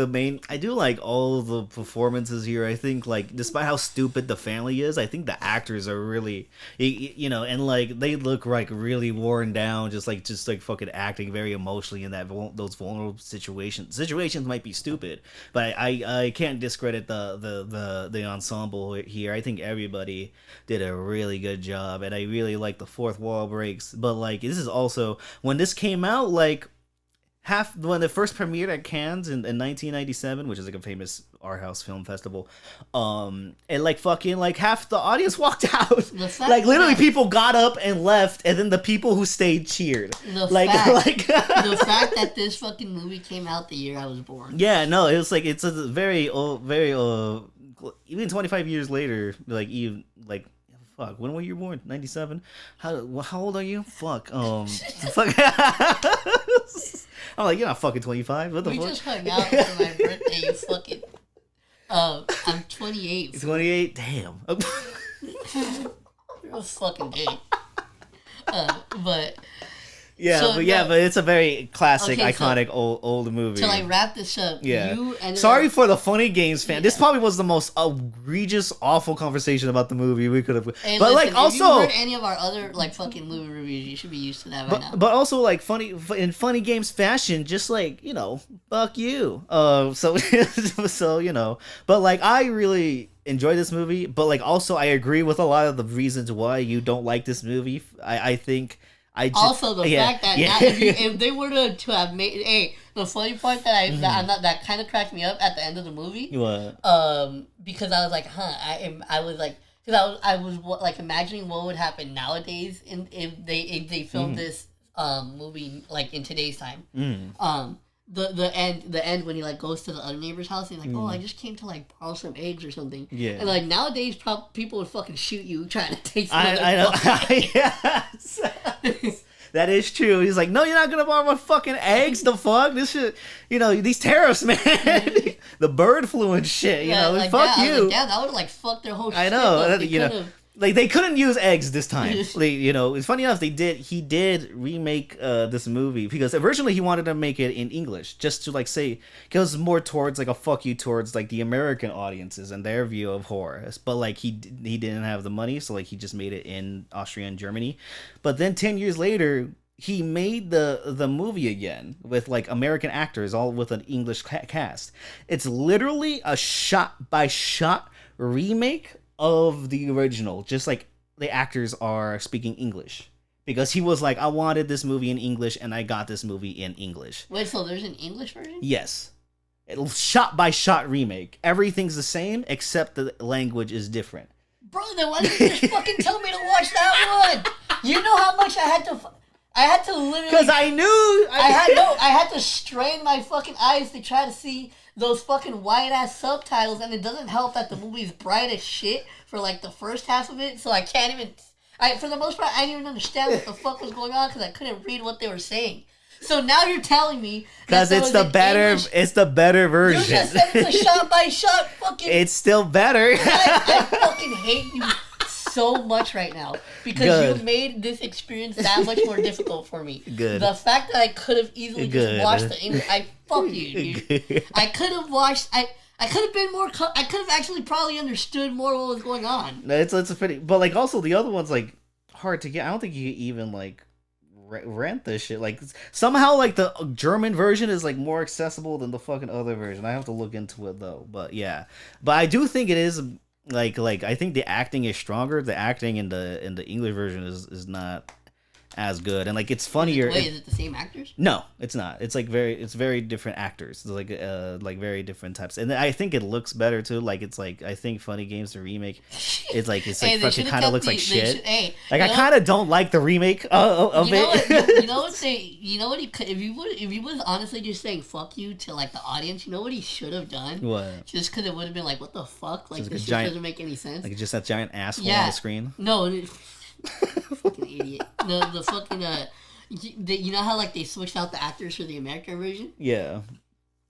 [SPEAKER 2] all the performances here. I think like, despite how stupid the family is, I think the actors are really, and like they look like really worn down, just like fucking acting very emotionally in that those vulnerable situations might be stupid, but I can't discredit the ensemble here. I think everybody did a really good job, and I really like the fourth wall breaks. But like, this is also when this came out, like when it first premiered at Cannes in 1997, which is like a famous art house film festival, and like fucking like half the audience walked out. Like literally, people got up and left, and then the people who stayed cheered.
[SPEAKER 1] The fact that this fucking movie came out the year I was born.
[SPEAKER 2] Yeah, no, it was like it's a very old, even 25 years later, like even like. Fuck, when were you born? 97? How old are you? Fuck. Fuck. I'm like, you're not fucking 25. What the fuck?
[SPEAKER 1] We just hung out for my birthday, you fucking... I'm 28.
[SPEAKER 2] 28? Damn.
[SPEAKER 1] You're a fucking dick. But...
[SPEAKER 2] Yeah, so, but it's a very classic, iconic old movie.
[SPEAKER 1] To like wrap this up,
[SPEAKER 2] sorry for the Funny Games fan. Yeah. This probably was the most egregious, awful conversation about the movie we could have.
[SPEAKER 1] Hey,
[SPEAKER 2] but
[SPEAKER 1] listen,
[SPEAKER 2] like, also,
[SPEAKER 1] if you heard any of our other like fucking movie reviews, you should be used to that by now.
[SPEAKER 2] But also, like in Funny Games fashion, just like fuck you. So but like I really enjoy this movie, but like also I agree with a lot of the reasons why you don't like this movie. I think.
[SPEAKER 1] Also, the fact that if they were to have made the funny part that that kind of cracked me up at the end of the movie.
[SPEAKER 2] What?
[SPEAKER 1] Because I was like, I was like, because I was like imagining what would happen nowadays if they filmed this movie like in today's time. The end when he like goes to the other neighbor's house and like, oh, I just came to like borrow some eggs or something. Yeah. And like nowadays, people would fucking shoot you trying to take some
[SPEAKER 2] I know. Yes. That is true. He's like, no, you're not gonna borrow my fucking eggs. The fuck, this shit. These tariffs, man. The bird flu and shit.
[SPEAKER 1] Like
[SPEAKER 2] fuck
[SPEAKER 1] that.
[SPEAKER 2] you.
[SPEAKER 1] I was like, damn, that would have like fucked their whole shit.
[SPEAKER 2] I know. Like they couldn't use eggs this time. It's funny enough. He did remake this movie because originally he wanted to make it in English, just to like say, goes more towards like a fuck you towards like the American audiences and their view of horror. But like he didn't have the money, so like he just made it in Austria and Germany. But then 10 years later, he made the movie again with like American actors, all with an English cast. It's literally a shot by shot remake of the original, just like the actors are speaking English, because he was like, I wanted this movie in English and I got this movie in English.
[SPEAKER 1] Wait, so there's an English version?
[SPEAKER 2] Yes. Shot by shot remake. Everything's the same except the language is different.
[SPEAKER 1] Bro, then why didn't you just fucking tell me to watch that one? You know how much I had to literally,
[SPEAKER 2] because I knew
[SPEAKER 1] I had to strain my fucking eyes to try to see those fucking white ass subtitles, and it doesn't help that the movie's bright as shit for like the first half of it, so I can't even. For the most part, I didn't even understand what the fuck was going on because I couldn't read what they were saying. So now you're telling me
[SPEAKER 2] because it's the better version.
[SPEAKER 1] You just said it's a shot by shot fucking.
[SPEAKER 2] It's still better.
[SPEAKER 1] I fucking hate you so much right now because you made this experience that much more difficult for me.
[SPEAKER 2] Good.
[SPEAKER 1] The fact that I could have easily just watched the English, fuck you, dude. I could have watched. I could have been more. I could have actually probably understood more what was going on.
[SPEAKER 2] No, it's a pretty. But like also the other one's like hard to get. I don't think you even like rent this shit. Like somehow like the German version is like more accessible than the fucking other version. I have to look into it though. But yeah, but I do think it is. Like I think the acting is stronger. The acting in the English version is not as good, and like it's funnier.
[SPEAKER 1] Wait, is it the same actors?
[SPEAKER 2] No, it's not. It's like very different actors. It's like very different types, and I think it looks better too. Like it's like I think Funny Games the remake, it's like fucking kind of looks like shit. I kind of don't like the remake of
[SPEAKER 1] it. You know what? If you was honestly just saying fuck you to like the audience, you know what he should have done?
[SPEAKER 2] What?
[SPEAKER 1] Just because it would have been like, what the fuck? Like this shit doesn't make any sense.
[SPEAKER 2] Like just that giant asshole on the screen.
[SPEAKER 1] No. Fucking idiot. The fucking you know how like they switched out the actors for the American version?
[SPEAKER 2] Yeah.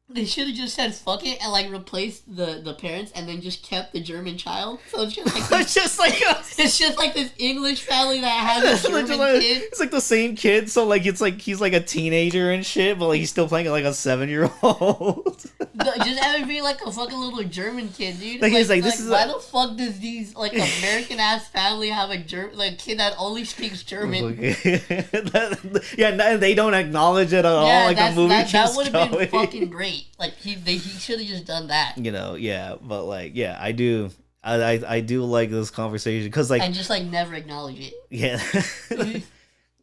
[SPEAKER 1] They should have just said fuck it and like replaced the parents and then just kept the German child. So it's just like
[SPEAKER 2] it's just like
[SPEAKER 1] it's just like this English family that has a German kid.
[SPEAKER 2] It's like the same kid, so like it's like he's like a teenager and shit, but like he's still playing like a 7-year-old.
[SPEAKER 1] Just have it be like a fucking little German kid, dude.
[SPEAKER 2] Like he's like, this is
[SPEAKER 1] why the fuck does these like American ass family have a kid that only speaks German?
[SPEAKER 2] Yeah, they don't acknowledge it at all. Like the movie
[SPEAKER 1] that would have been fucking great. Like he should have just done that.
[SPEAKER 2] You know, yeah, but like, yeah, I do like this conversation because like,
[SPEAKER 1] and just like never acknowledge it.
[SPEAKER 2] Yeah.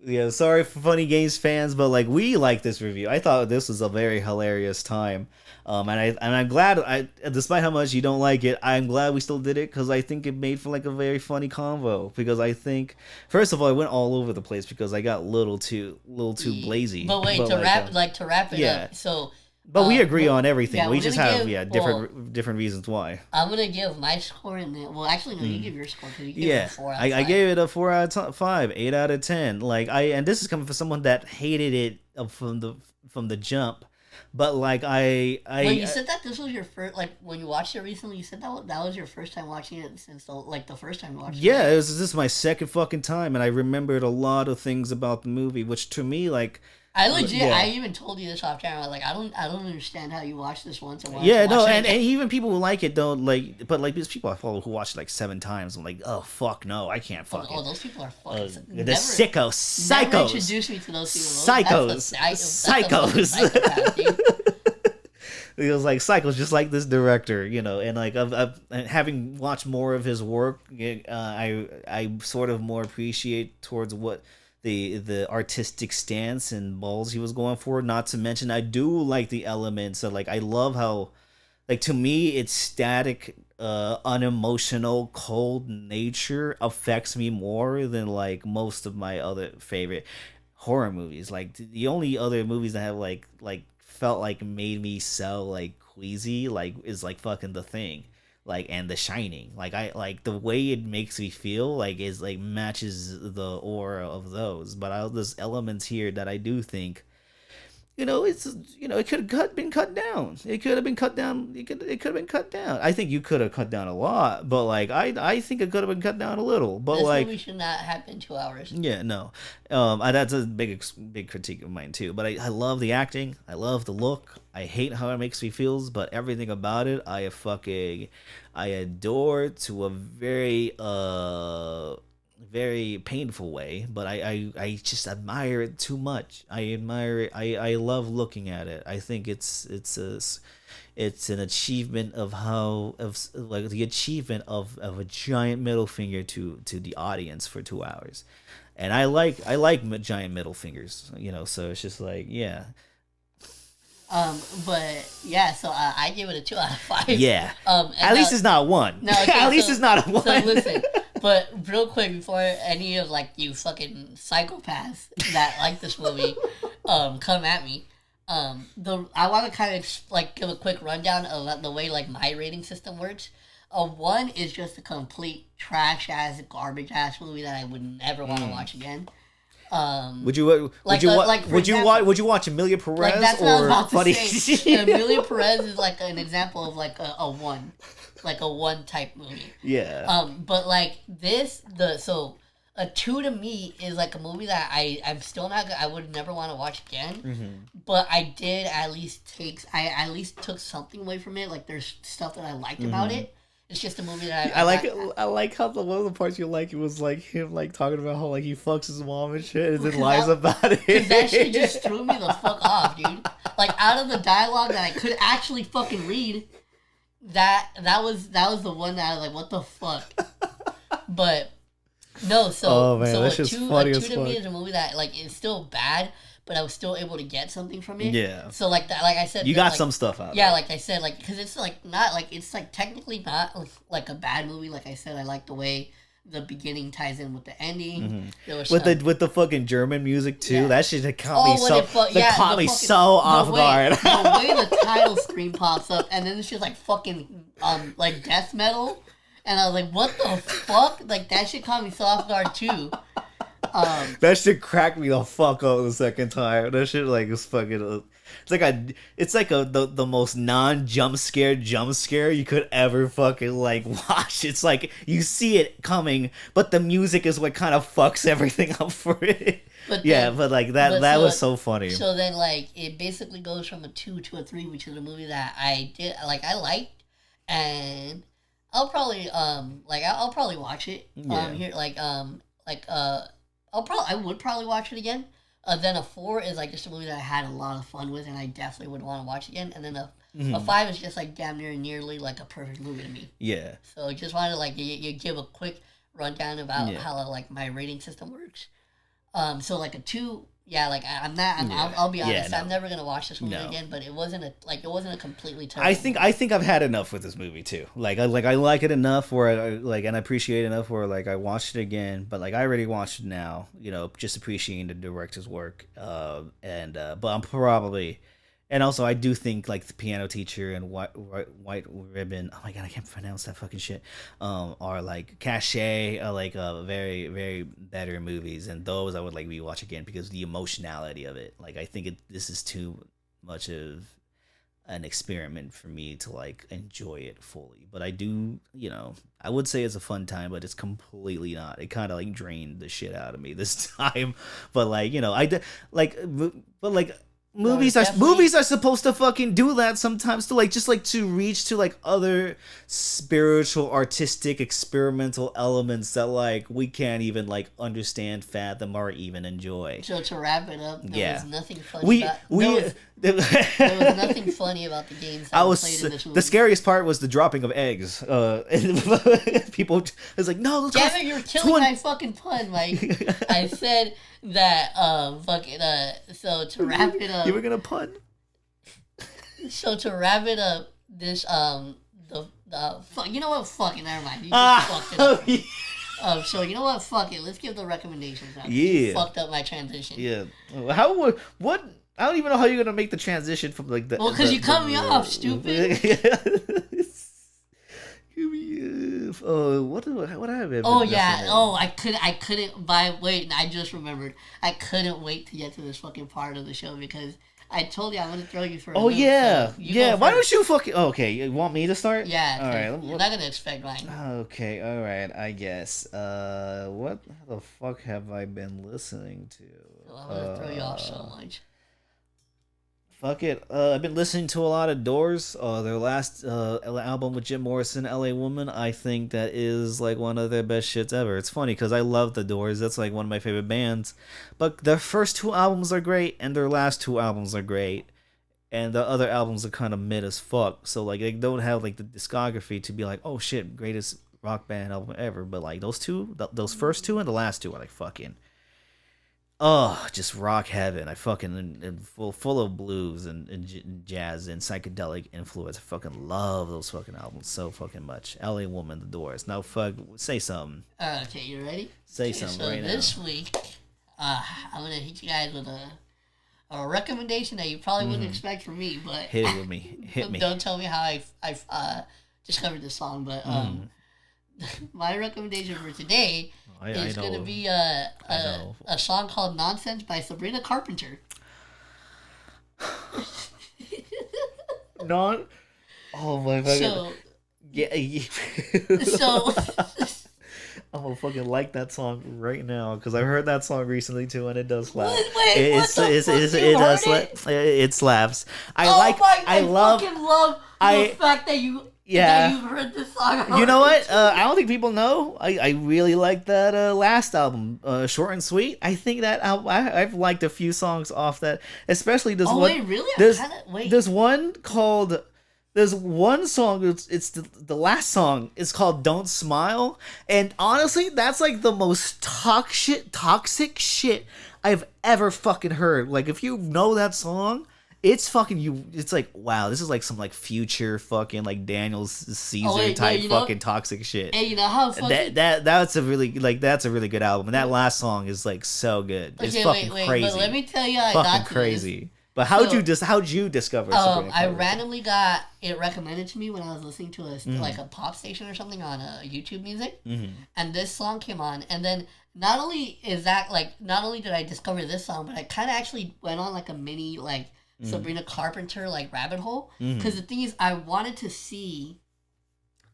[SPEAKER 2] Yeah, sorry for Funny Games fans, but like we like this review. I thought this was a very hilarious time, and I'm glad. Despite how much you don't like it, I'm glad we still did it because I think it made for like a very funny convo. Because I think, first of all, I went all over the place because I got a little too blazy.
[SPEAKER 1] But wait, to wrap it up, so.
[SPEAKER 2] But we agree on everything.
[SPEAKER 1] Yeah,
[SPEAKER 2] we just have different reasons why.
[SPEAKER 1] I'm gonna give my score in there. Well, actually, no, you give your score because you gave it a 4 out of 5.
[SPEAKER 2] I gave it a 4 out of 5, 8 out of 10. Like and this is coming from someone that hated it from the jump. But like
[SPEAKER 1] Well, you said that this was your first, like when you watched it recently. You said that was your first time watching it since the first time you watched it.
[SPEAKER 2] Yeah, this is my second fucking time, and I remembered a lot of things about the movie, which to me like.
[SPEAKER 1] I even told you this off camera. Like, I don't understand how you watch this once and
[SPEAKER 2] and even people who like it don't like. But like, there's people I follow who watch it like 7 times. I'm like, oh fuck no, I can't fucking.
[SPEAKER 1] Oh, those people are fucking.
[SPEAKER 2] The psychos.
[SPEAKER 1] Never introduce me to those people.
[SPEAKER 2] Psychos. It was like Psychos, just like this director, you know, and like having watched more of his work, I sort of more appreciate towards what. The artistic stance and balls he was going for. Not to mention, I do like the elements of like I love how, like to me, its static, unemotional, cold nature affects me more than like most of my other favorite horror movies. Like the only other movies that have like felt like made me so like queasy like is like fucking The Thing. Like and The Shining, like I like the way it makes me feel like is like matches the aura of those, but there's elements here that I do think, you know, it's it could have been cut down. It could have been cut down. It could have been cut down. I think you could have cut down a lot, but like I think it could have been cut down a little. But
[SPEAKER 1] this
[SPEAKER 2] like
[SPEAKER 1] movie should not have been 2 hours.
[SPEAKER 2] Yeah, no, that's a big critique of mine too. But I love the acting. I love the look. I hate how it makes me feels, but everything about it I adore to a very very painful way, but I just admire it too much. I admire it. I love looking at it. I think it's an achievement of the achievement of a giant middle finger to the audience for 2 hours, and I like giant middle fingers, you know. So it's just like yeah.
[SPEAKER 1] But yeah, so I give it a 2 out of 5.
[SPEAKER 2] Yeah. At least it's not 1.
[SPEAKER 1] No, okay,
[SPEAKER 2] at least it's not a 1.
[SPEAKER 1] So listen, but real quick before any of like you fucking psychopaths that like this movie, come at me. I want to kind of like give a quick rundown of the way like my rating system works. 1 is just a complete trash ass, garbage ass movie that I would never want to watch again.
[SPEAKER 2] Would you watch Emilia Perez
[SPEAKER 1] like that's what I was about
[SPEAKER 2] Funny?
[SPEAKER 1] To say. Emilia Perez is like an example of like a 1, like a 1 type movie.
[SPEAKER 2] Yeah.
[SPEAKER 1] But like a 2 to me is like a movie that I'm still not. I would never want to watch again. Mm-hmm. But I did at least took something away from it. Like there's stuff that I liked about it. It's just a movie that
[SPEAKER 2] I like. I like how one of the parts you like it was like him like talking about how like he fucks his mom and shit and then lies about it.
[SPEAKER 1] Because that shit just threw me the fuck off, dude. Like out of the dialogue that I could actually fucking read, that was the one that I was like, what the fuck? But no, so a 2 to me is a movie that like is still bad, but I was still able to get something from it.
[SPEAKER 2] Yeah.
[SPEAKER 1] So like that, like I said,
[SPEAKER 2] you got
[SPEAKER 1] like,
[SPEAKER 2] some stuff out.
[SPEAKER 1] Yeah, like I said, like because it's like not like it's like technically not like a bad movie. Like I said, I like the way the beginning ties in with the ending.
[SPEAKER 2] Mm-hmm. With the fucking German music too. Yeah. That shit caught me so off guard.
[SPEAKER 1] The way the title screen pops up and then it's just like fucking like death metal, and I was like, what the fuck? Like that shit caught me so off guard too.
[SPEAKER 2] That shit cracked me the fuck up the second time. That shit like was fucking. it's like the most non-jump scare you could ever fucking like watch. It's like you see it coming, but the music is what kind of fucks everything up for it. But then, but like that was so funny.
[SPEAKER 1] So then like it basically goes from a 2 to a 3, which is a movie that I liked, and I'll probably I'll probably watch it. I would probably watch it again. Then a 4 is like just a movie that I had a lot of fun with, and I definitely would want to watch again. And then a 5 is just like damn nearly like a perfect movie to me.
[SPEAKER 2] Yeah.
[SPEAKER 1] So just wanted to like you give a quick rundown about how like my rating system works. So like a 2, I'll be honest, I'm never gonna watch this movie again. But it wasn't a completely terrible.
[SPEAKER 2] I think I've had enough with this movie too. Like I like it enough where and I appreciate it enough where like I watched it again. But like I already watched it now, just appreciating the director's work. But I'm probably. And also, I do think like The Piano Teacher and White Ribbon. Oh my god, I can't pronounce that fucking shit. Are like cachet, are like very very better movies, and those I would like rewatch again because the emotionality of it. Like I think this is too much of an experiment for me to like enjoy it fully. But I do, I would say it's a fun time, but it's completely not. It kind of like drained the shit out of me this time. But like I did like. Movies are supposed to fucking do that sometimes to reach to like other spiritual, artistic, experimental elements that like we can't even like understand, fathom, or even enjoy.
[SPEAKER 1] So to wrap it up, there was nothing funny there was nothing funny about the games that played in this movie.
[SPEAKER 2] The scariest part was the dropping of eggs. People was like, no,
[SPEAKER 1] damn it, you're killing my fucking pun, Mike. I said that so to wrap it up,
[SPEAKER 2] you were gonna pun.
[SPEAKER 1] So to wrap it up, this you know what? Fucking never mind. You just fucked it up. Yeah. So you know what? Fuck it. Let's give the recommendations. You fucked up my transition.
[SPEAKER 2] Yeah. What? I don't even know how you're gonna make the transition from like the.
[SPEAKER 1] Well, because you cut me off, stupid.
[SPEAKER 2] What happened?
[SPEAKER 1] Oh yeah. Oh, I couldn't. Wait, I just remembered. I couldn't wait to get to this fucking part of the show because I told you I'm gonna throw you for.
[SPEAKER 2] Oh yeah, so yeah. Why don't you fucking? Okay, you want me to start?
[SPEAKER 1] Yeah. All right. You're not gonna expect mine.
[SPEAKER 2] Okay. All right. I guess. What the fuck have I been listening to?
[SPEAKER 1] I'm gonna throw you off so much.
[SPEAKER 2] Fuck it. I've been listening to a lot of Doors. Their last album with Jim Morrison, L.A. Woman. I think that is like one of their best shits ever. It's funny because I love the Doors. That's like one of my favorite bands. But their first 2 albums are great, and their last 2 albums are great. And the other albums are kind of mid as fuck. So like they don't have like the discography to be like, oh shit, greatest rock band album ever. But like those first 2 and the last 2 are like fucking. Oh, just rock heaven. I fucking and full of blues and jazz and psychedelic influence. I fucking love those fucking albums so fucking much. LA Woman, The Doors. Now, fuck, say something.
[SPEAKER 1] Okay, you ready?
[SPEAKER 2] Say something right now. So
[SPEAKER 1] this week, I'm gonna hit you guys with a recommendation that you probably wouldn't expect from me, but
[SPEAKER 2] hit it with me. Hit me.
[SPEAKER 1] Don't tell me how I discovered this song, but my recommendation for today is going to be a song called Nonsense by Sabrina Carpenter.
[SPEAKER 2] Oh my god.
[SPEAKER 1] So,
[SPEAKER 2] yeah.
[SPEAKER 1] So
[SPEAKER 2] I'm gonna fucking like that song right now because I heard that song recently too, and it does slap. It slaps. I love
[SPEAKER 1] the fact that you. Yeah, you've heard this song already.
[SPEAKER 2] You know what? I don't think people know. I really like that last album, Short and Sweet. I think that I've liked a few songs off that, especially this one.
[SPEAKER 1] Oh wait, really?
[SPEAKER 2] There's one called. There's one song. It's the last song. It's called "Don't Smile," and honestly, that's like the most toxic shit I've ever fucking heard. Like, if you know that song. It's fucking you. It's like, wow, this is like some like future fucking like Daniel Caesar type fucking toxic shit.
[SPEAKER 1] Hey, you know how fucking
[SPEAKER 2] that's a really good album, and that last song is like so good. It's fucking crazy.
[SPEAKER 1] But let me tell you, I
[SPEAKER 2] fucking crazy. But how'd you discover?
[SPEAKER 1] I randomly got it recommended to me when I was listening to like a pop station or something on YouTube Music, and this song came on, and then not only did I discover this song, but I kind of actually went on like a mini like Sabrina Carpenter like rabbit hole. Because the thing is, I wanted to see,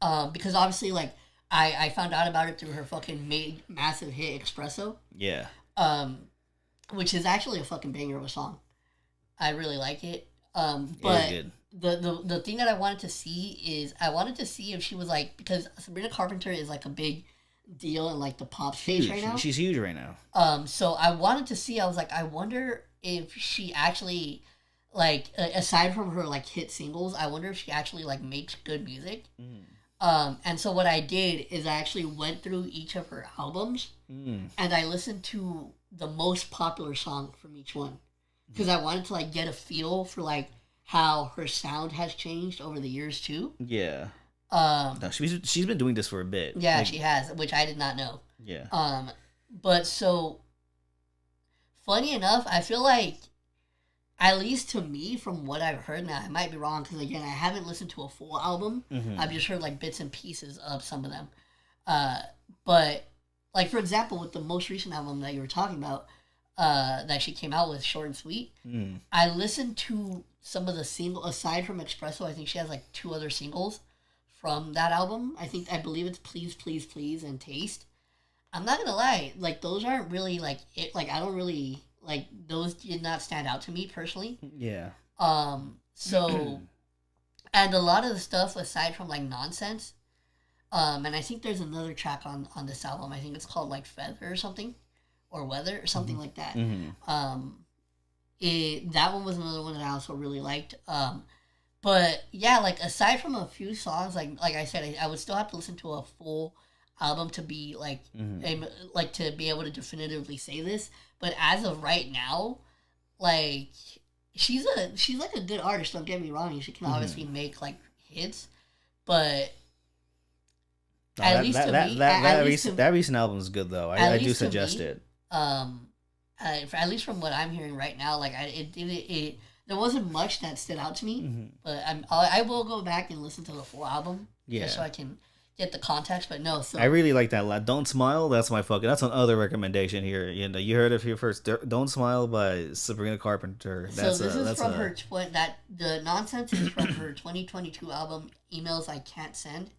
[SPEAKER 1] because obviously like I found out about it through her fucking massive hit Espresso.
[SPEAKER 2] Yeah.
[SPEAKER 1] Which is actually a fucking banger of a song. I really like it. But
[SPEAKER 2] good.
[SPEAKER 1] The thing that I wanted to see is I wanted to see if she was like, because Sabrina Carpenter is like a big deal in like the pop space right now.
[SPEAKER 2] She's huge right now.
[SPEAKER 1] So I wanted to see. I was like, I wonder if she actually, like, aside from her like hit singles, I wonder if she actually like makes good music. And so what I did is I actually went through each of her albums and I listened to the most popular song from each one because I wanted to like get a feel for like how her sound has changed over the years too.
[SPEAKER 2] Yeah. No, she's been doing this for a bit.
[SPEAKER 1] Yeah, like, she has, which I did not know.
[SPEAKER 2] Yeah.
[SPEAKER 1] But so funny enough, I feel like, at least to me, from what I've heard, now I might be wrong because again I haven't listened to a full album. I've just heard like bits and pieces of some of them. But like for example, with the most recent album that you were talking about, that she came out with, Short and Sweet, I listened to some of the singles aside from Espresso. I think she has like 2 other singles from that album. I believe it's Please Please Please and Taste. I'm not gonna lie, like those aren't really like it. Like I don't really like those. Did not stand out to me personally.
[SPEAKER 2] Yeah.
[SPEAKER 1] So, and a lot of the stuff aside from like Nonsense, and I think there's another track on this album. I think it's called like Feather or something, or Weather or something like that. That one was another one that I also really liked. But yeah, like aside from a few songs, like I said, I would still have to listen to a full album to be like, like to be able to definitively say this. But as of right now, like she's like a good artist. Don't get me wrong. She can obviously make like hits, but at least to me,
[SPEAKER 2] that recent album is good though. I do suggest it.
[SPEAKER 1] At least from what I'm hearing right now, like it there wasn't much that stood out to me, but I will go back and listen to the full album, just so I can get the context. But no, so
[SPEAKER 2] I really like that. Don't Smile. That's another recommendation here. You know, you heard it here first. Don't Smile by Sabrina Carpenter.
[SPEAKER 1] This is from her the Nonsense is from her 2022 album Emails I Can't Send.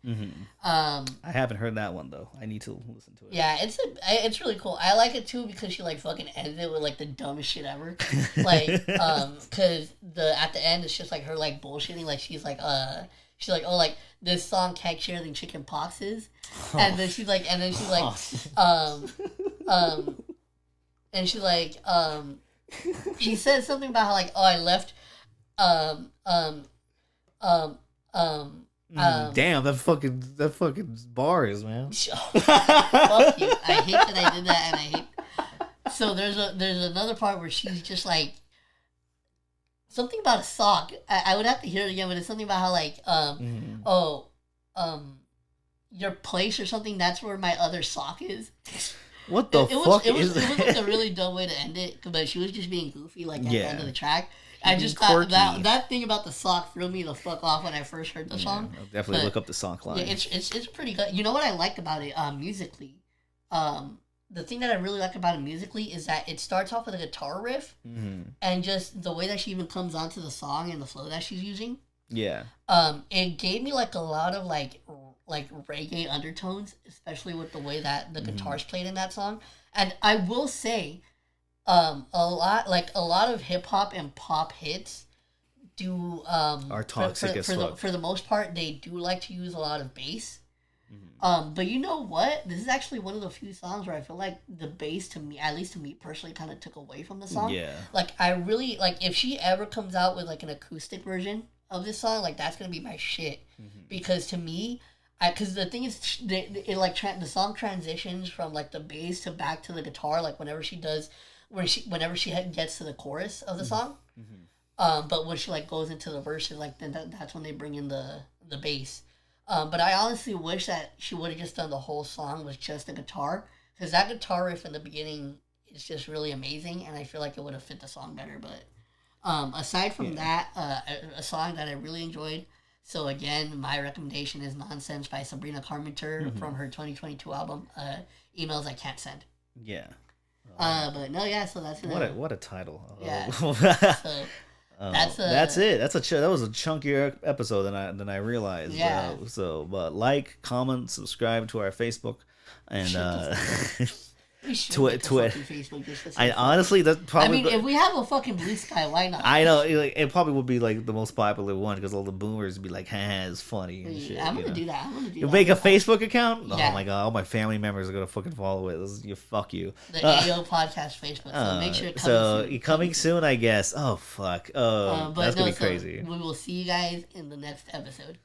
[SPEAKER 2] I haven't heard that one though. I need to listen to it.
[SPEAKER 1] Yeah, it's really cool. I like it too because she like fucking ended it with like the dumbest shit ever. Like because at the end it's just like her like bullshitting. Like she's like oh like this song can't share than chicken pox is, and then she's like she said something about how like I left
[SPEAKER 2] damn, that fucking bars, man.
[SPEAKER 1] Fuck you. I hate that I did that, and I hate. So there's another part where she's just like something about a sock. I would have to hear it again, but it's something about how like your place or something. That's where my other sock is.
[SPEAKER 2] What the fuck is that?
[SPEAKER 1] It was like a really dumb way to end it, but she was just being goofy like at the end of the track. I just
[SPEAKER 2] quirky.
[SPEAKER 1] thought that thing about the sock threw me the fuck off when I first heard the song.
[SPEAKER 2] I'll definitely look up the sock line.
[SPEAKER 1] Yeah, it's pretty good. You know what I liked about it musically? The thing that I really like about it musically is that it starts off with a guitar riff, and just the way that she even comes onto the song and the flow that she's using.
[SPEAKER 2] Yeah.
[SPEAKER 1] It gave me like a lot of like reggae undertones, especially with the way that the guitar's played in that song. And I will say, a lot of hip hop and pop hits do
[SPEAKER 2] are toxic as fuck.
[SPEAKER 1] For the most part, they do like to use a lot of bass. But you know what? This is actually one of the few songs where I feel like the bass, to me, at least to me personally, kind of took away from the song.
[SPEAKER 2] Yeah.
[SPEAKER 1] Like I really like if she ever comes out with like an acoustic version of this song, like that's gonna be my shit. Because to me, because the thing is, it like the song transitions from like the bass to back to the guitar, like whenever she gets to the chorus of the song. But when she like goes into the verses, like then that's when they bring in the bass. But I honestly wish that she would have just done the whole song with just the guitar, because that guitar riff in the beginning is just really amazing, and I feel like it would have fit the song better. But aside from that, a song that I really enjoyed. So again, my recommendation is "Nonsense" by Sabrina Carpenter from her 2022 album, "Emails I Can't Send."
[SPEAKER 2] Yeah.
[SPEAKER 1] But no, yeah. So that's
[SPEAKER 2] what a title.
[SPEAKER 1] Yeah.
[SPEAKER 2] That's it. That was a chunkier episode than I realized.
[SPEAKER 1] Yeah.
[SPEAKER 2] But like, comment, subscribe to our Facebook, and
[SPEAKER 1] Facebook.
[SPEAKER 2] I honestly, that's probably.
[SPEAKER 1] I mean, if we have a fucking Blue Sky, why not?
[SPEAKER 2] I know it probably would be like the most popular one because all the boomers would be like, "Ha, it's funny." And shit,
[SPEAKER 1] I'm gonna do that.
[SPEAKER 2] You make a Facebook account?
[SPEAKER 1] Yeah.
[SPEAKER 2] Oh my god, all my family members are gonna fucking follow it. Fuck you.
[SPEAKER 1] The AO Podcast Facebook. So make sure.
[SPEAKER 2] Coming soon, I guess. Oh fuck. Oh, that's gonna be crazy.
[SPEAKER 1] We will see you guys in the next episode.